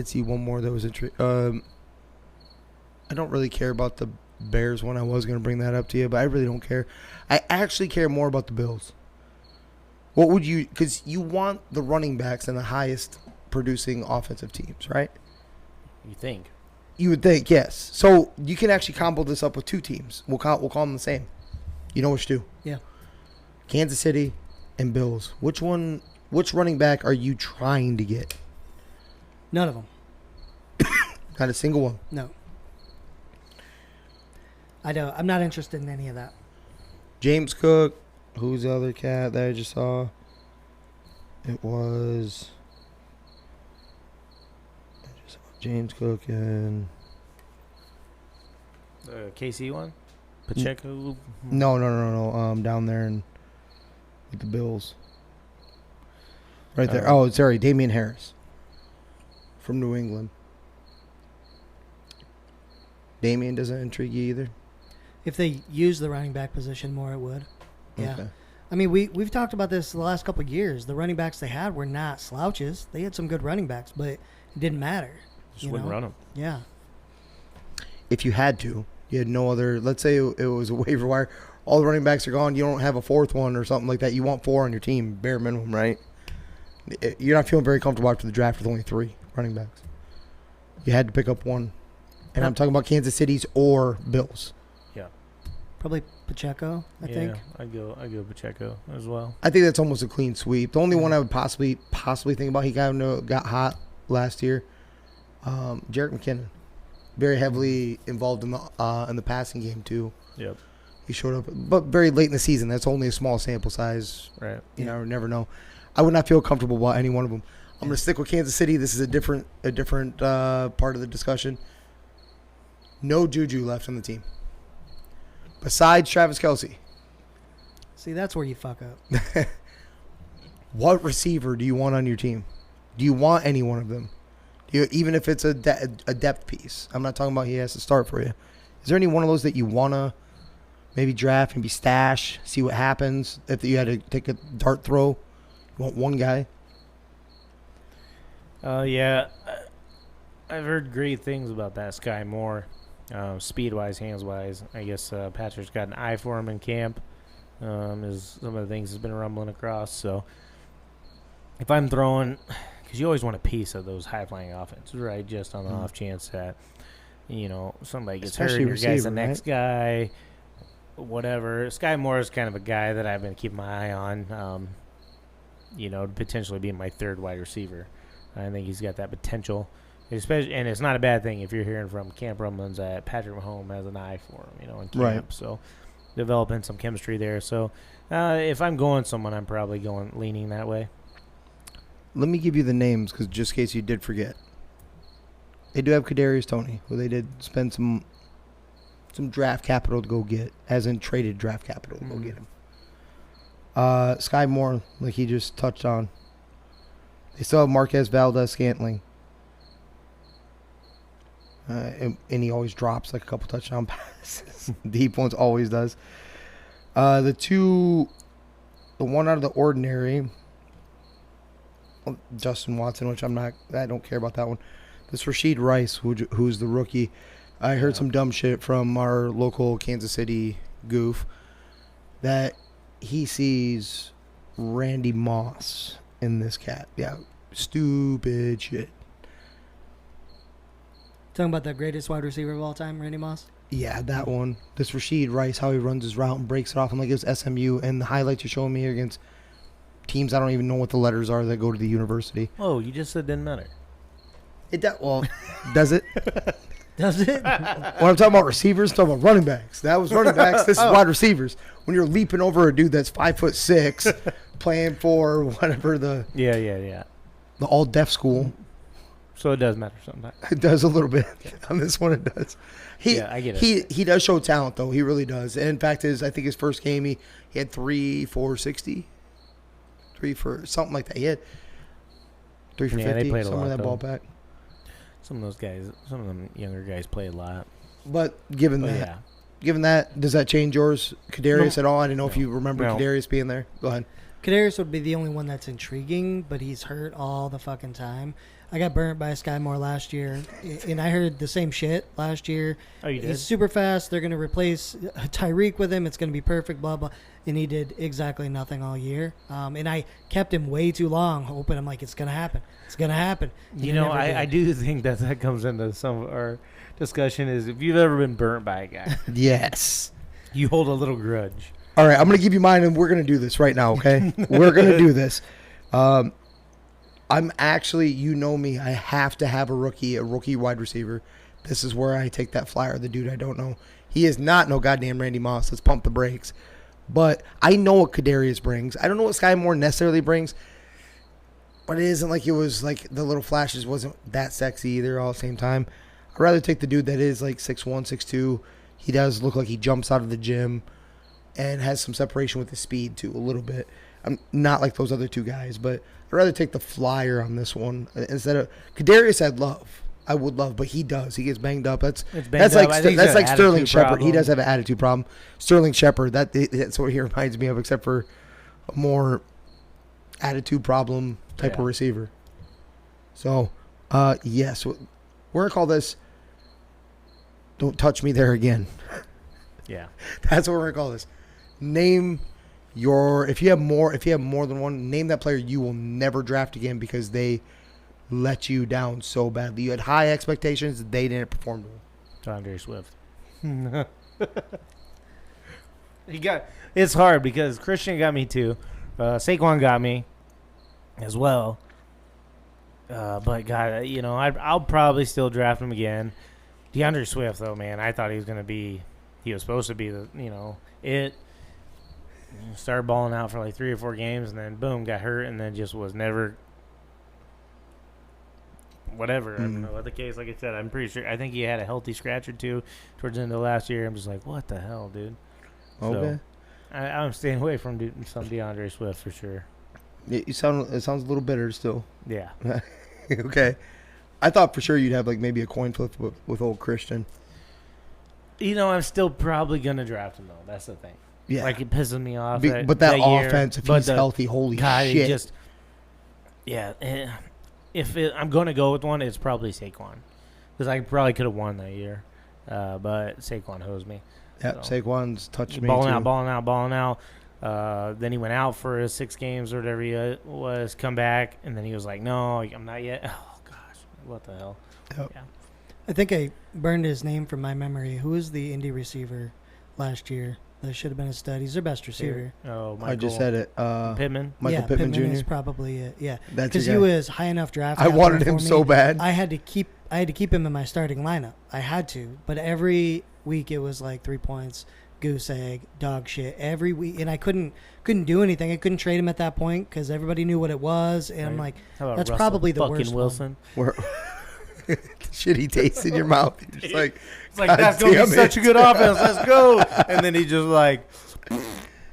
see one more that was interesting. I don't really care about the Bears one. I was going to bring that up to you, but I really don't care. I actually care more about the Bills. What would you – because you want the running backs and the highest producing offensive teams, right? You think. You would think, yes. So you can actually combo this up with two teams. We'll call them the same. You know which two? Yeah. Kansas City and Bills. Which running back are you trying to get? None of them. Not a single one. No. I'm not interested in any of that. James Cook. Who's the other cat that I just saw? It was James Cook and the KC one? Pacheco? No. Down there with the Bills. Right there. Oh. Oh, sorry. Damian Harris from New England. Damian doesn't intrigue you either? If they use the running back position more, it would. Yeah. Okay. I mean, we've talked about this the last couple of years. The running backs they had were not slouches. They had some good running backs, but it didn't matter. Just wouldn't run them. Yeah. If you had to, you had no other. Let's say it was a waiver wire. All the running backs are gone. You don't have a fourth one or something like that. You want 4 on your team, bare minimum, right? You're not feeling very comfortable after the draft with only 3 running backs. You had to pick up one. And I'm talking about Kansas City's or Bills. Yeah. Probably Pacheco, I think. I'd go Pacheco as well. I think that's almost a clean sweep. The only one I would possibly think about, he got hot last year. Jerick McKinnon, very heavily involved in the passing game too. Yep. He showed up, but very late in the season. That's only a small sample size. Right. You never know. I would not feel comfortable about any one of them. I'm going to stick with Kansas City. This is a different part of the discussion. No Juju left on the team. Besides Travis Kelce. See, that's where you fuck up. What receiver do you want on your team? Do you want any one of them? Even if it's a depth piece. I'm not talking about he has to start for you. Is there any one of those that you want to maybe draft, maybe stash, see what happens? If you had to take a dart throw, you want one guy? Yeah. I've heard great things about that Sky Moore. Speed-wise, hands-wise. I guess Patrick's got an eye for him in camp. Is some of the things he's been rumbling across. So if I'm throwing, because you always want a piece of those high-flying offenses, right? Just on the off chance that, somebody gets Especially hurt, your guy's the receiver, next guy. whatever. Sky Moore is kind of a guy that I've been keeping my eye on. To potentially be my third wide receiver. I think he's got that potential. Especially, and it's not a bad thing if you're hearing from Camp Rumblings that Patrick Mahomes has an eye for him, in camp. Right. So developing some chemistry there. So if I'm going someone, I'm probably leaning that way. Let me give you the names because just in case you did forget. They do have Kadarius Toney, who they did spend some draft capital to go get, as in traded draft capital to go get him. Sky Moore, like he just touched on. They still have Marquez Valdez-Scantling. And he always drops like a couple touchdown passes. Deep ones always does. The one out of the ordinary, Justin Watson, which I don't care about that one. This Rashid Rice, who's the rookie. I heard some dumb shit from our local Kansas City goof that he sees Randy Moss in this cat. Yeah, stupid shit. Talking about the greatest wide receiver of all time, Randy Moss? Yeah, that one. This Rashid Rice, how he runs his route and breaks it off. I'm like, it was SMU, and the highlights you're showing me here against teams I don't even know what the letters are that go to the university. Oh, you just said didn't matter. It does it? Does it? When I'm talking about receivers, I'm talking about running backs. That was running backs. This is wide receivers. When you're leaping over a dude that's 5'6", playing for whatever the all deaf school. So it does matter sometimes. It does a little bit. On this one, it does. I get it. He does show talent though. He really does. And in fact, I think his first game he had 3 for 60, 3 for something like that. He had 3 for 50. They played a somewhere lot, in that though. ballpark. Some of them younger guys play a lot. But given that, does that change yours, Kadarius, at all? I didn't know if you remember Kadarius being there. Go ahead. Kadarius would be the only one that's intriguing, but he's hurt all the fucking time. I got burnt by Sky Moore last year, and I heard the same shit last year. Oh, you did? He's super fast. They're going to replace Tyreek with him. It's going to be perfect, blah, blah. And he did exactly nothing all year. And I kept him way too long, hoping I'm like, it's going to happen. It's going to happen. I do think that comes into some of our discussion is if you've ever been burnt by a guy. Yes. You hold a little grudge. All right, I'm going to give you mine, and we're going to do this right now, okay? We're going to do this. I'm actually, you know me, I have to have a rookie wide receiver. This is where I take that flyer, the dude I don't know. He is not no goddamn Randy Moss. Let's pump the brakes. But I know what Kadarius brings. I don't know what Sky Moore necessarily brings, but it isn't like it was like the little flashes wasn't that sexy either all at the same time. I'd rather take the dude that is like 6'1", 6'2". He does look like he jumps out of the gym and has some separation with his speed too, a little bit. I'm not like those other two guys, but I'd rather take the flyer on this one instead of Kadarius. I would love, but he does. He gets banged up. That's like Sterling Shepard. He does have an attitude problem. Sterling Shepard. That's what he reminds me of, except for a more attitude problem type of receiver. So, yes, we're gonna call this. Don't touch me there again. Yeah, that's what we're gonna call this. Name your if you have more than one, name that player you will never draft again because they let you down so badly. You had high expectations, they didn't perform well. DeAndre Swift. It's hard because Christian got me too. Saquon got me as well. But God, I'll probably still draft him again. DeAndre Swift, though, man, I thought he was supposed to be it. Started balling out for like 3 or 4 games, and then boom, got hurt, and then just was never. Whatever. I don't know what the case. Like I said, I'm pretty sure. I think he had a healthy scratch or two towards the end of last year. I'm just like, what the hell, dude? Okay. So, I'm staying away from some DeAndre Swift for sure. It sounds a little bitter still. Yeah. Okay. I thought for sure you'd have like maybe a coin flip with old Christian. I'm still probably gonna draft him though. That's the thing. Yeah. Like it pisses me off. But that offense, if he's healthy, holy shit. I'm going to go with one, it's probably Saquon. Because I probably could have won that year. But Saquon hosed me. Yeah, so. Saquon's touched me balling too. Balling out. Then he went out for his 6 games or whatever he was, come back, and then he was like, no, I'm not yet. Oh, gosh. What the hell? Yep. Yeah. I think I burned his name from my memory. Who was the indie receiver last year That should have been a stud. He's their best receiver. Oh, Michael I just said it. Pittman. Michael yeah, Pittman Jr. is probably it. Yeah, That's because your he guy. was high enough draft. I capital wanted for him me. so bad. I had to keep him in my starting lineup. I had to, but every week it was like 3 points, goose egg, dog shit. Every week, and I couldn't do anything. I couldn't trade him at that point because everybody knew what it was, and I'm like, How about that's Russell probably the fucking worst one. Wilson? Where the shitty taste in your mouth. You're just like, It's like, God that's going to damn be it. such a good offense. Let's go. And then he just like,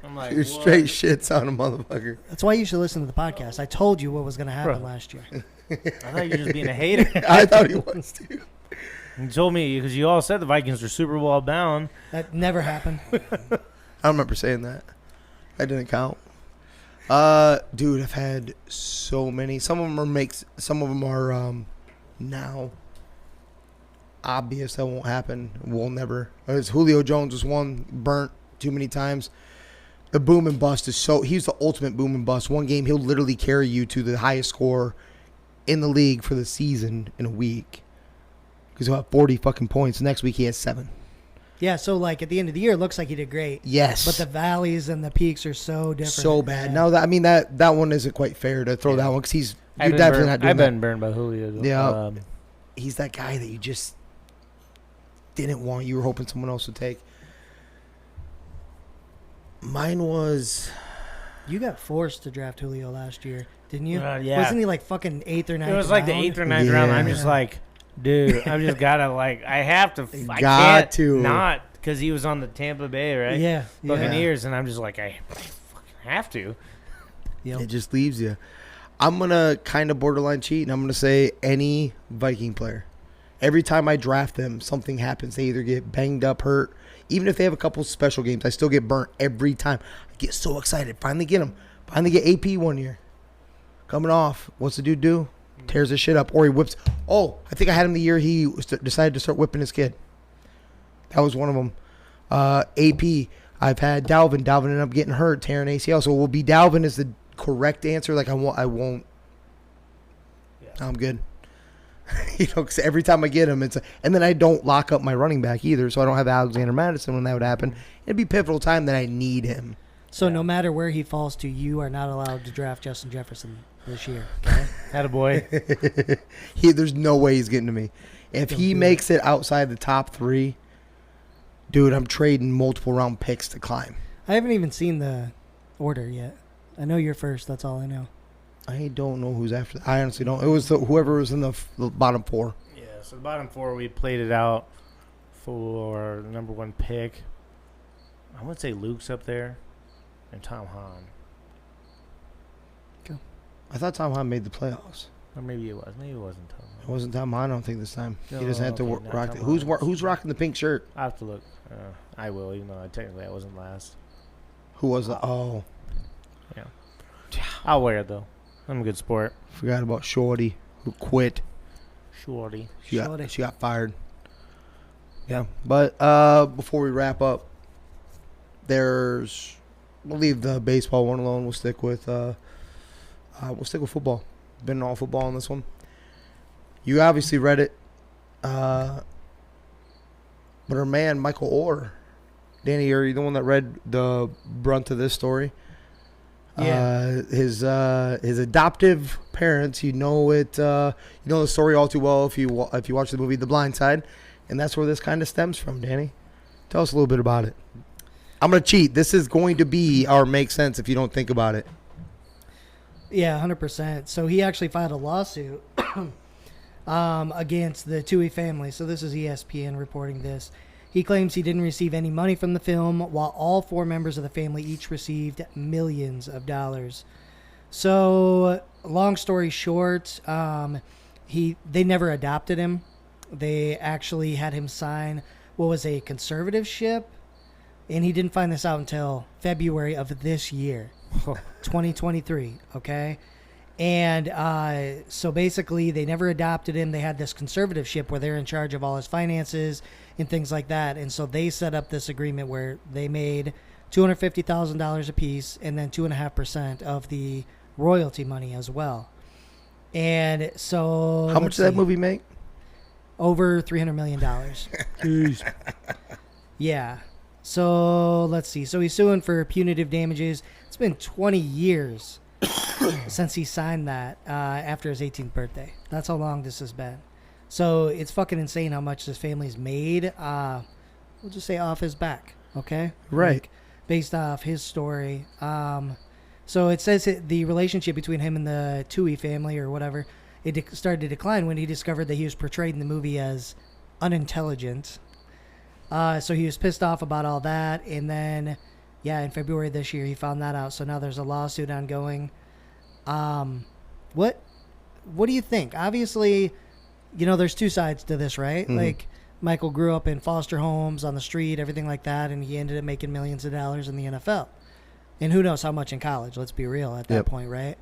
I'm like, you're what? straight shits on a motherfucker. That's why you should listen to the podcast. I told you what was going to happen Bro. last year. I thought you were just being a hater. I thought he was too. You told me because you all said the Vikings are Super Bowl bound. That never happened. I remember saying that. I didn't count. Dude, I've had so many. Some of them are now obvious that won't happen. Will never. As Julio Jones was one burnt too many times. The boom and bust is he's the ultimate boom and bust. One game he'll literally carry you to the highest score in the league for the season in a week. Because he'll have 40 fucking points. Next week he has 7. Yeah, so like at the end of the year, it looks like he did great. Yes. But the valleys and the peaks are so different. So bad. Yeah. No, that one isn't quite fair to throw that one because you're definitely not doing I've that. been burned by Julio. Yeah. He's that guy that you just didn't want. You were hoping someone else would take. Mine was. You got forced to draft Julio last year, didn't you? Yeah. Wasn't he like fucking 8th or 9th? It was like the 8th or 9th round. I'm just like, dude, I'm just gotta like, I have to. I can't not because he was on the Tampa Bay, right? Yeah. Buccaneers, and I'm just like, I fucking have to. Yep. It just leaves you. I'm going to kind of borderline cheat, and I'm going to say any Viking player. Every time I draft them, something happens. They either get banged up, hurt. Even if they have a couple special games, I still get burnt every time. I get so excited. Finally get him. Finally get AP one year. Coming off. What's the dude do? Tears his shit up. Or he whips. Oh, I think I had him the year he decided to start whipping his kid. That was one of them. AP. I've had Dalvin. Dalvin ended up getting hurt, tearing ACL. So it will be Dalvin is the correct answer. Like I won't. Yeah. I'm good. Because every time I get him, and then I don't lock up my running back either, so I don't have Alexander Madison when that would happen. It'd be pivotal time that I need him. So no matter where he falls to, you are not allowed to draft Justin Jefferson this year. Okay? Attaboy. There's no way he's getting to me. If he makes it outside the top 3, dude, I'm trading multiple round picks to climb. I haven't even seen the order yet. I know you're first. That's all I know. I don't know who's after that. I honestly don't. It was whoever was in the bottom 4. Yeah, so the bottom 4, we played it out for the number 1 pick. I would say Luke's up there and Tom Hahn. I thought Tom Hahn made the playoffs. Or maybe it was. Maybe it wasn't Tom Hahn. It wasn't Tom Hahn, I don't think, this time. No, He doesn't have to okay, not rock Tom it. Who's Hahn. who's rocking the pink shirt? I have to look. I will, even though technically I wasn't last. Who was that? Oh, I'll wear it, though. I'm a good sport. forgot about Shorty, who quit. Shorty. She Shorty. got fired. Yeah, but before we wrap up, we'll leave the baseball one alone. We'll stick with football. Been all football on this one. You obviously read it, but our man Michael Oher, Danny, are you the one that read the brunt of this story? Yeah. His adoptive parents. You know it. You know the story all too well if you watch the movie The Blind Side, and that's where this kind of stems from. Danny, tell us a little bit about it. I'm gonna cheat. This is going to be our make sense if you don't think about it. Yeah, 100%. So he actually filed a lawsuit against the Toohey family. So this is ESPN reporting this. He claims he didn't receive any money from the film, while all 4 members of the family each received millions of dollars. So, long story short, they never adopted him. They actually had him sign what was a conservatorship, and he didn't find this out until February of this year, 2023. Okay. And so basically they never adopted him. They had this conservatorship where they're in charge of all his finances and things like that. And so they set up this agreement where they made $250,000 a piece and then 2.5% of the royalty money as well. And so How much did that movie make? Over $300 million. Jeez. Yeah. So let's see. So he's suing for punitive damages. It's been 20 years since he signed that after his 18th birthday. That's how long this has been. So it's fucking insane how much this family's made. We'll just say off his back, okay? Right. Like, based off his story. So it says the relationship between him and the Tui family or whatever, it started to decline when he discovered that he was portrayed in the movie as unintelligent. So he was pissed off about all that. And then, in February this year, he found that out. So now there's a lawsuit ongoing. What do you think? Obviously, there's two sides to this, right? Mm-hmm. Like, Michael grew up in foster homes, on the street, everything like that, and he ended up making millions of dollars in the NFL. And who knows how much in college, let's be real at that point, right?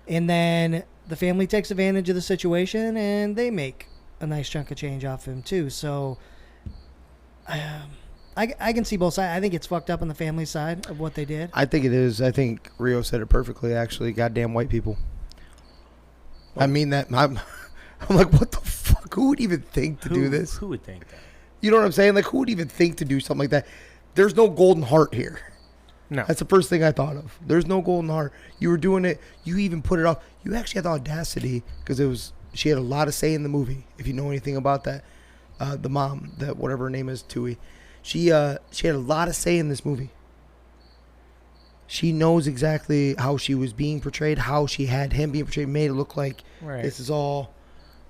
And then the family takes advantage of the situation, and they make a nice chunk of change off him, too. So I can see both sides. I think it's fucked up on the family side of what they did. I think it is. I think Rio said it perfectly, actually. Goddamn white people. I mean that. I'm like, what the fuck? Who would even think to do this? Who would think that? You know what I'm saying? Like, who would even think to do something like that? There's no golden heart here. No. That's the first thing I thought of. There's no golden heart. You were doing it. You even put it off. You actually had the audacity because she had a lot of say in the movie. If you know anything about that, the mom, that whatever her name is, Tui, she had a lot of say in this movie. She knows exactly how she was being portrayed, how she had him being portrayed, made it look like this is all.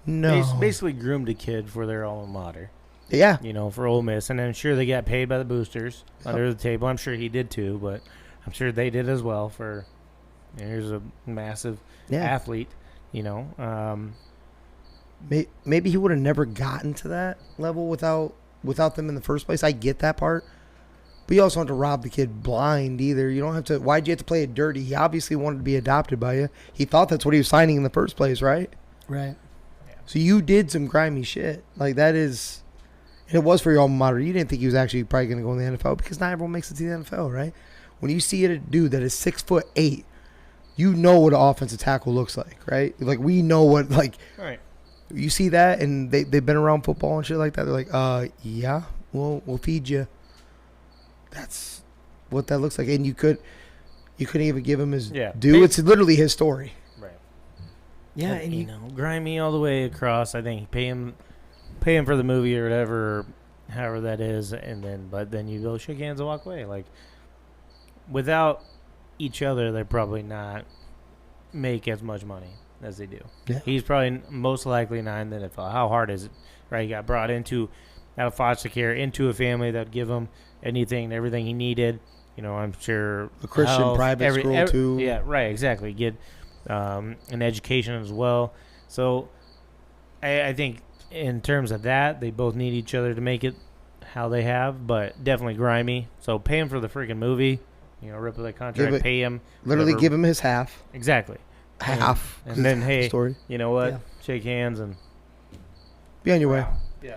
No. Basically groomed a kid for their alma mater. Yeah. For Ole Miss. And I'm sure they got paid by the boosters under the table. I'm sure he did too, but I'm sure they did as well for here's a massive athlete, Maybe he would have never gotten to that level without them in the first place. I get that part. But you also don't have to rob the kid blind either. You don't have to. Why'd you have to play it dirty? He obviously wanted to be adopted by you. He thought that's what he was signing in the first place, right? Right. So you did some grimy shit. Like, that is. And it was for your alma mater. You didn't think he was actually probably going to go in the NFL because not everyone makes it to the NFL, right? When you see a dude that is 6'8", you know what an offensive tackle looks like, right? Like, we know what, like. Right. You see that, and they've been around football and shit like that. They're like, yeah, we'll feed you. That's what that looks like. And you couldn't even give him his due. It's literally his story. Right. Yeah, and grimy all the way across. I think pay him for the movie or whatever, however that is, but then you go shake hands and walk away. Like, without each other, they're probably not make as much money as they do. Yeah. He's probably most likely not in the NFL. How hard is it? Right, he got brought out of foster care into a family that would give him anything and everything he needed. I'm sure a Christian private school too. Yeah, right, exactly. Get an education as well. So I think in terms of that, they both need each other to make it how they have, but definitely grimy. So pay him for the freaking movie. Rip the contract, pay him. Literally give him his half. Exactly. Half. And then, hey, story. You know what? Yeah. Shake hands and be on your way. Yeah.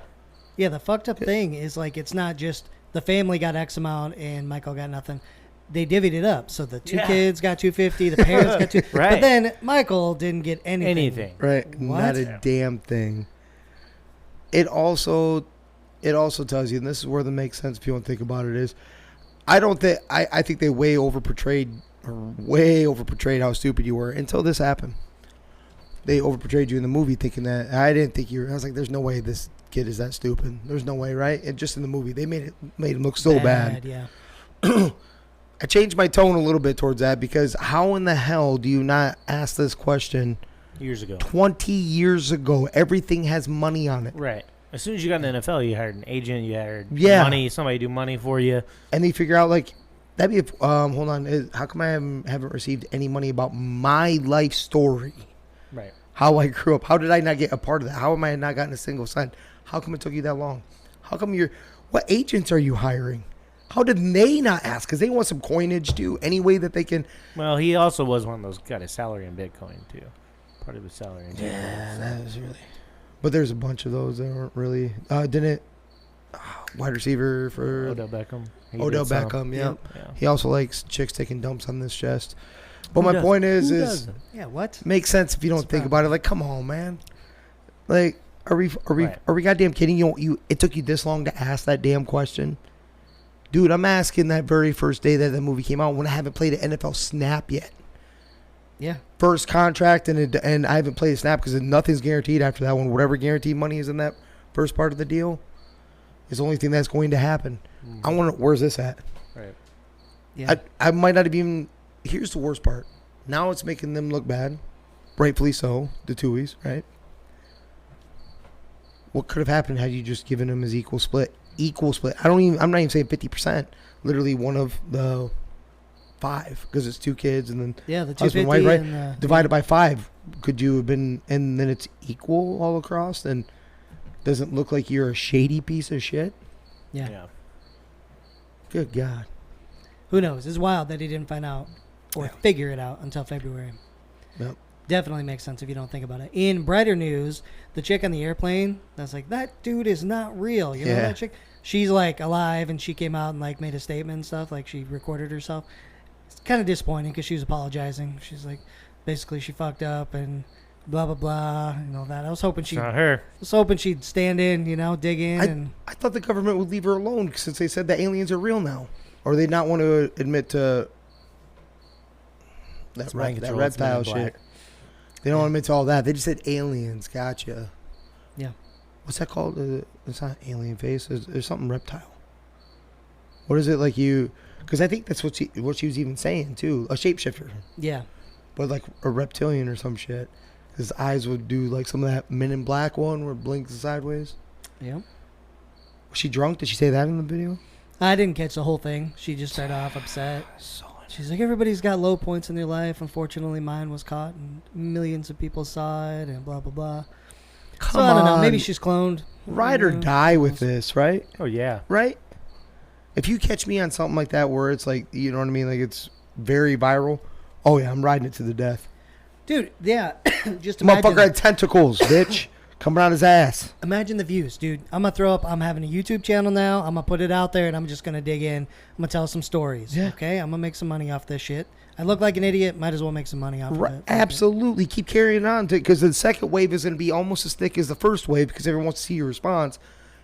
Yeah, the fucked up thing is, like, it's not just the family got X amount and Michael got nothing. They divvied it up. So the two kids got $250, the parents got $250. Right. But then Michael didn't get anything. Right. What? Not a damn thing. It also tells you, and this is where the makes sense if you want to think about it, is I think they way over portrayed how stupid you were until this happened. They over portrayed you in the movie thinking that. I didn't think I was like, there's no way this kid is that stupid. There's no way, right? And just in the movie, they made him look so bad. Yeah. I changed my tone a little bit towards that because how in the hell do you not ask this question years ago? 20 years ago. Everything has money on it. Right. As soon as you got in the NFL, you hired an agent, you hired money, somebody do money for you. And they figure out, like, that'd be, hold on, how come I haven't received any money about my life story? Right. How I grew up. How did I not get a part of that? How am I not gotten a single cent? How come it took you that long? How come what agents are you hiring? How did they not ask? Because they want some coinage, too, any way that they can. Well, he also was one of those, got his salary in Bitcoin, too. Part of his salary in Bitcoin. Yeah, that was really. But there's a bunch of those that aren't really. Didn't wide receiver for Odell Beckham. Odell Beckham, yeah. He also likes chicks taking dumps on this chest. But Who my doesn't? point is, Who doesn't? Yeah, what? Makes sense if you don't think about it. Like, come on, man. Like, are we goddamn kidding you? It took you this long to ask that damn question. Dude, I'm asking that very first day that the movie came out when I haven't played an NFL snap yet. Yeah. First contract, and I haven't played a snap because nothing's guaranteed after that one. Whatever guaranteed money is in that first part of the deal is the only thing that's going to happen. I wonder, where's this at? Right. Yeah. I might not have even. Here's the worst part. Now it's making them look bad. Rightfully so. The Tuohys, right? What could have happened had you just given them his equal split? Equal split. I'm not even saying 50%. Literally one of the 5 because it's 2 kids and then Yeah, the husband, 250 wife, right? and Divided by 5. Could you have been, and then it's equal all across? And doesn't look like you're a shady piece of shit? Yeah. Good God. Who knows? It's wild that he didn't find out or figure it out until February. Yep. Definitely makes sense if you don't think about it. In brighter news, the chick on the airplane that's like, that dude is not real. You know that chick? She's like alive, and she came out and like made a statement and stuff. Like she recorded herself. It's kind of disappointing because she was apologizing. She's like, basically she fucked up and blah blah blah and all that. I was hoping Not her. she'd stand in, dig in. I thought the government would leave her alone since they said that aliens are real now. Or they not want to admit to that reptile shit. They don't want to admit to all that. They just said aliens. Gotcha. Yeah. What's that called? It's not alien face. There's something reptile. What is it like you? Because I think that's what she was even saying too. A shapeshifter. Yeah. But like a reptilian or some shit. His eyes would do like some of that Men in Black one where it blinks sideways. Yeah. Was she drunk? Did she say that in the video? I didn't catch the whole thing. She just started off upset. She's like, everybody's got low points in their life. Unfortunately, mine was caught, and millions of people saw it, and blah, blah, blah. Come I don't know. on. Maybe she's cloned. Ride or die with this, right? Oh, yeah. Right? If you catch me on something like that where it's like, you know what I mean? Like it's very viral. Oh, yeah, I'm riding it to the death. Dude, yeah. Just imagine. Motherfucker had tentacles, bitch. Coming out his ass. Imagine the views, dude. I'm going to throw up. I'm having a YouTube channel now. I'm going to put it out there, and I'm just going to dig in. I'm going to tell some stories. Yeah. Okay? I'm going to make some money off this shit. I look like an idiot. Might as well make some money off of it. Absolutely. Keep carrying on to it because the second wave is going to be almost as thick as the first wave because everyone wants to see your response.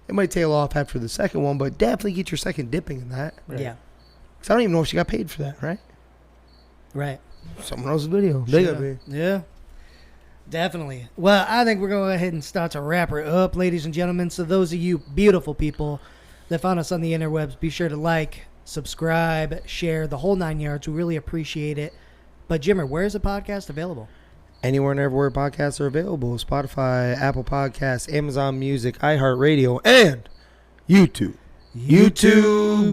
It might tail off after the second one, but definitely get your second dipping in that. Right. Yeah. Because I don't even know if she got paid for that, right? Right. Someone else's video. They got paid. Yeah. Definitely. Well, I think we're going to go ahead and start to wrap her up, ladies and gentlemen. So those of you beautiful people that found us on the interwebs, be sure to like, subscribe, share, the whole 9 yards. We really appreciate it. But, Jimmer, where is the podcast available? Anywhere and everywhere podcasts are available. Spotify, Apple Podcasts, Amazon Music, iHeartRadio, and YouTube. YouTube.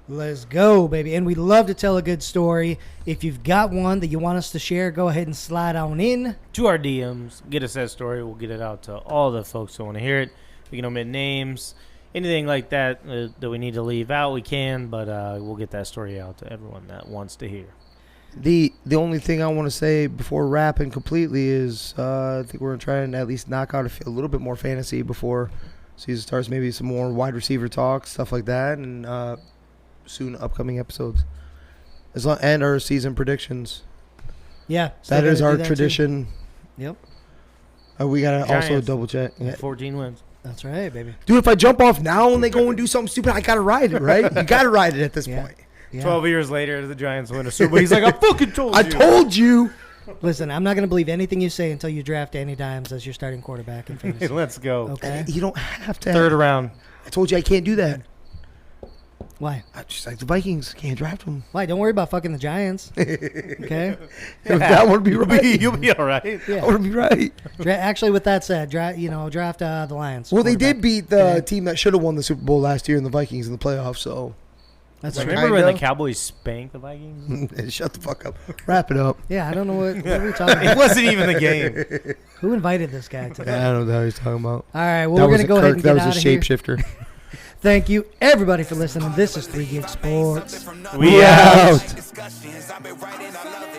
Let's go, baby. And we'd love to tell a good story. If you've got one that you want us to share, go ahead and slide on in. To our DMs, get us that story. We'll get it out to all the folks who want to hear it. We can omit names, anything like that that we need to leave out, we can. But we'll get that story out to everyone that wants to hear. The only thing I want to say before wrapping completely is I think we're going to try and at least knock out a little bit more fantasy before season starts. Maybe some more wide receiver talk, stuff like that, and soon upcoming episodes. And our season predictions. Yeah. That is our tradition. Yep. We got to also Giants. double check. Yeah. 14 wins. That's right, baby. Dude, if I jump off now and they go and do something stupid, I got to ride it, right? You got to ride it at this point. Yeah. 12 years later, the Giants win a Super Bowl. He's like, I fucking told you. I told you. Listen, I'm not going to believe anything you say until you draft Danny Dimes as your starting quarterback in fantasy. Let's go. Okay. You don't have to. Third round. I told you I can't do that. Why? I just like the Vikings. Can't draft them. Why? Don't worry about fucking the Giants. Okay. That would be right. You'll be all right. That would be right. Actually, with that said, draft the Lions. Well, they did quarterback. beat the team that should have won the Super Bowl last year in the Vikings in the playoffs. So That's right. Remember when Kinda. the Cowboys spanked the Vikings? shut the fuck up. Wrap it up. Yeah, I don't know what are we talking It about. wasn't even the game. Who invited this guy today? I don't know what he's talking about. All right, well, we're going to go ahead and get That out was of a here. shapeshifter. Thank you, everybody, for listening. This is 3 Gig Sports. We out. Discussions, I've been writing, I love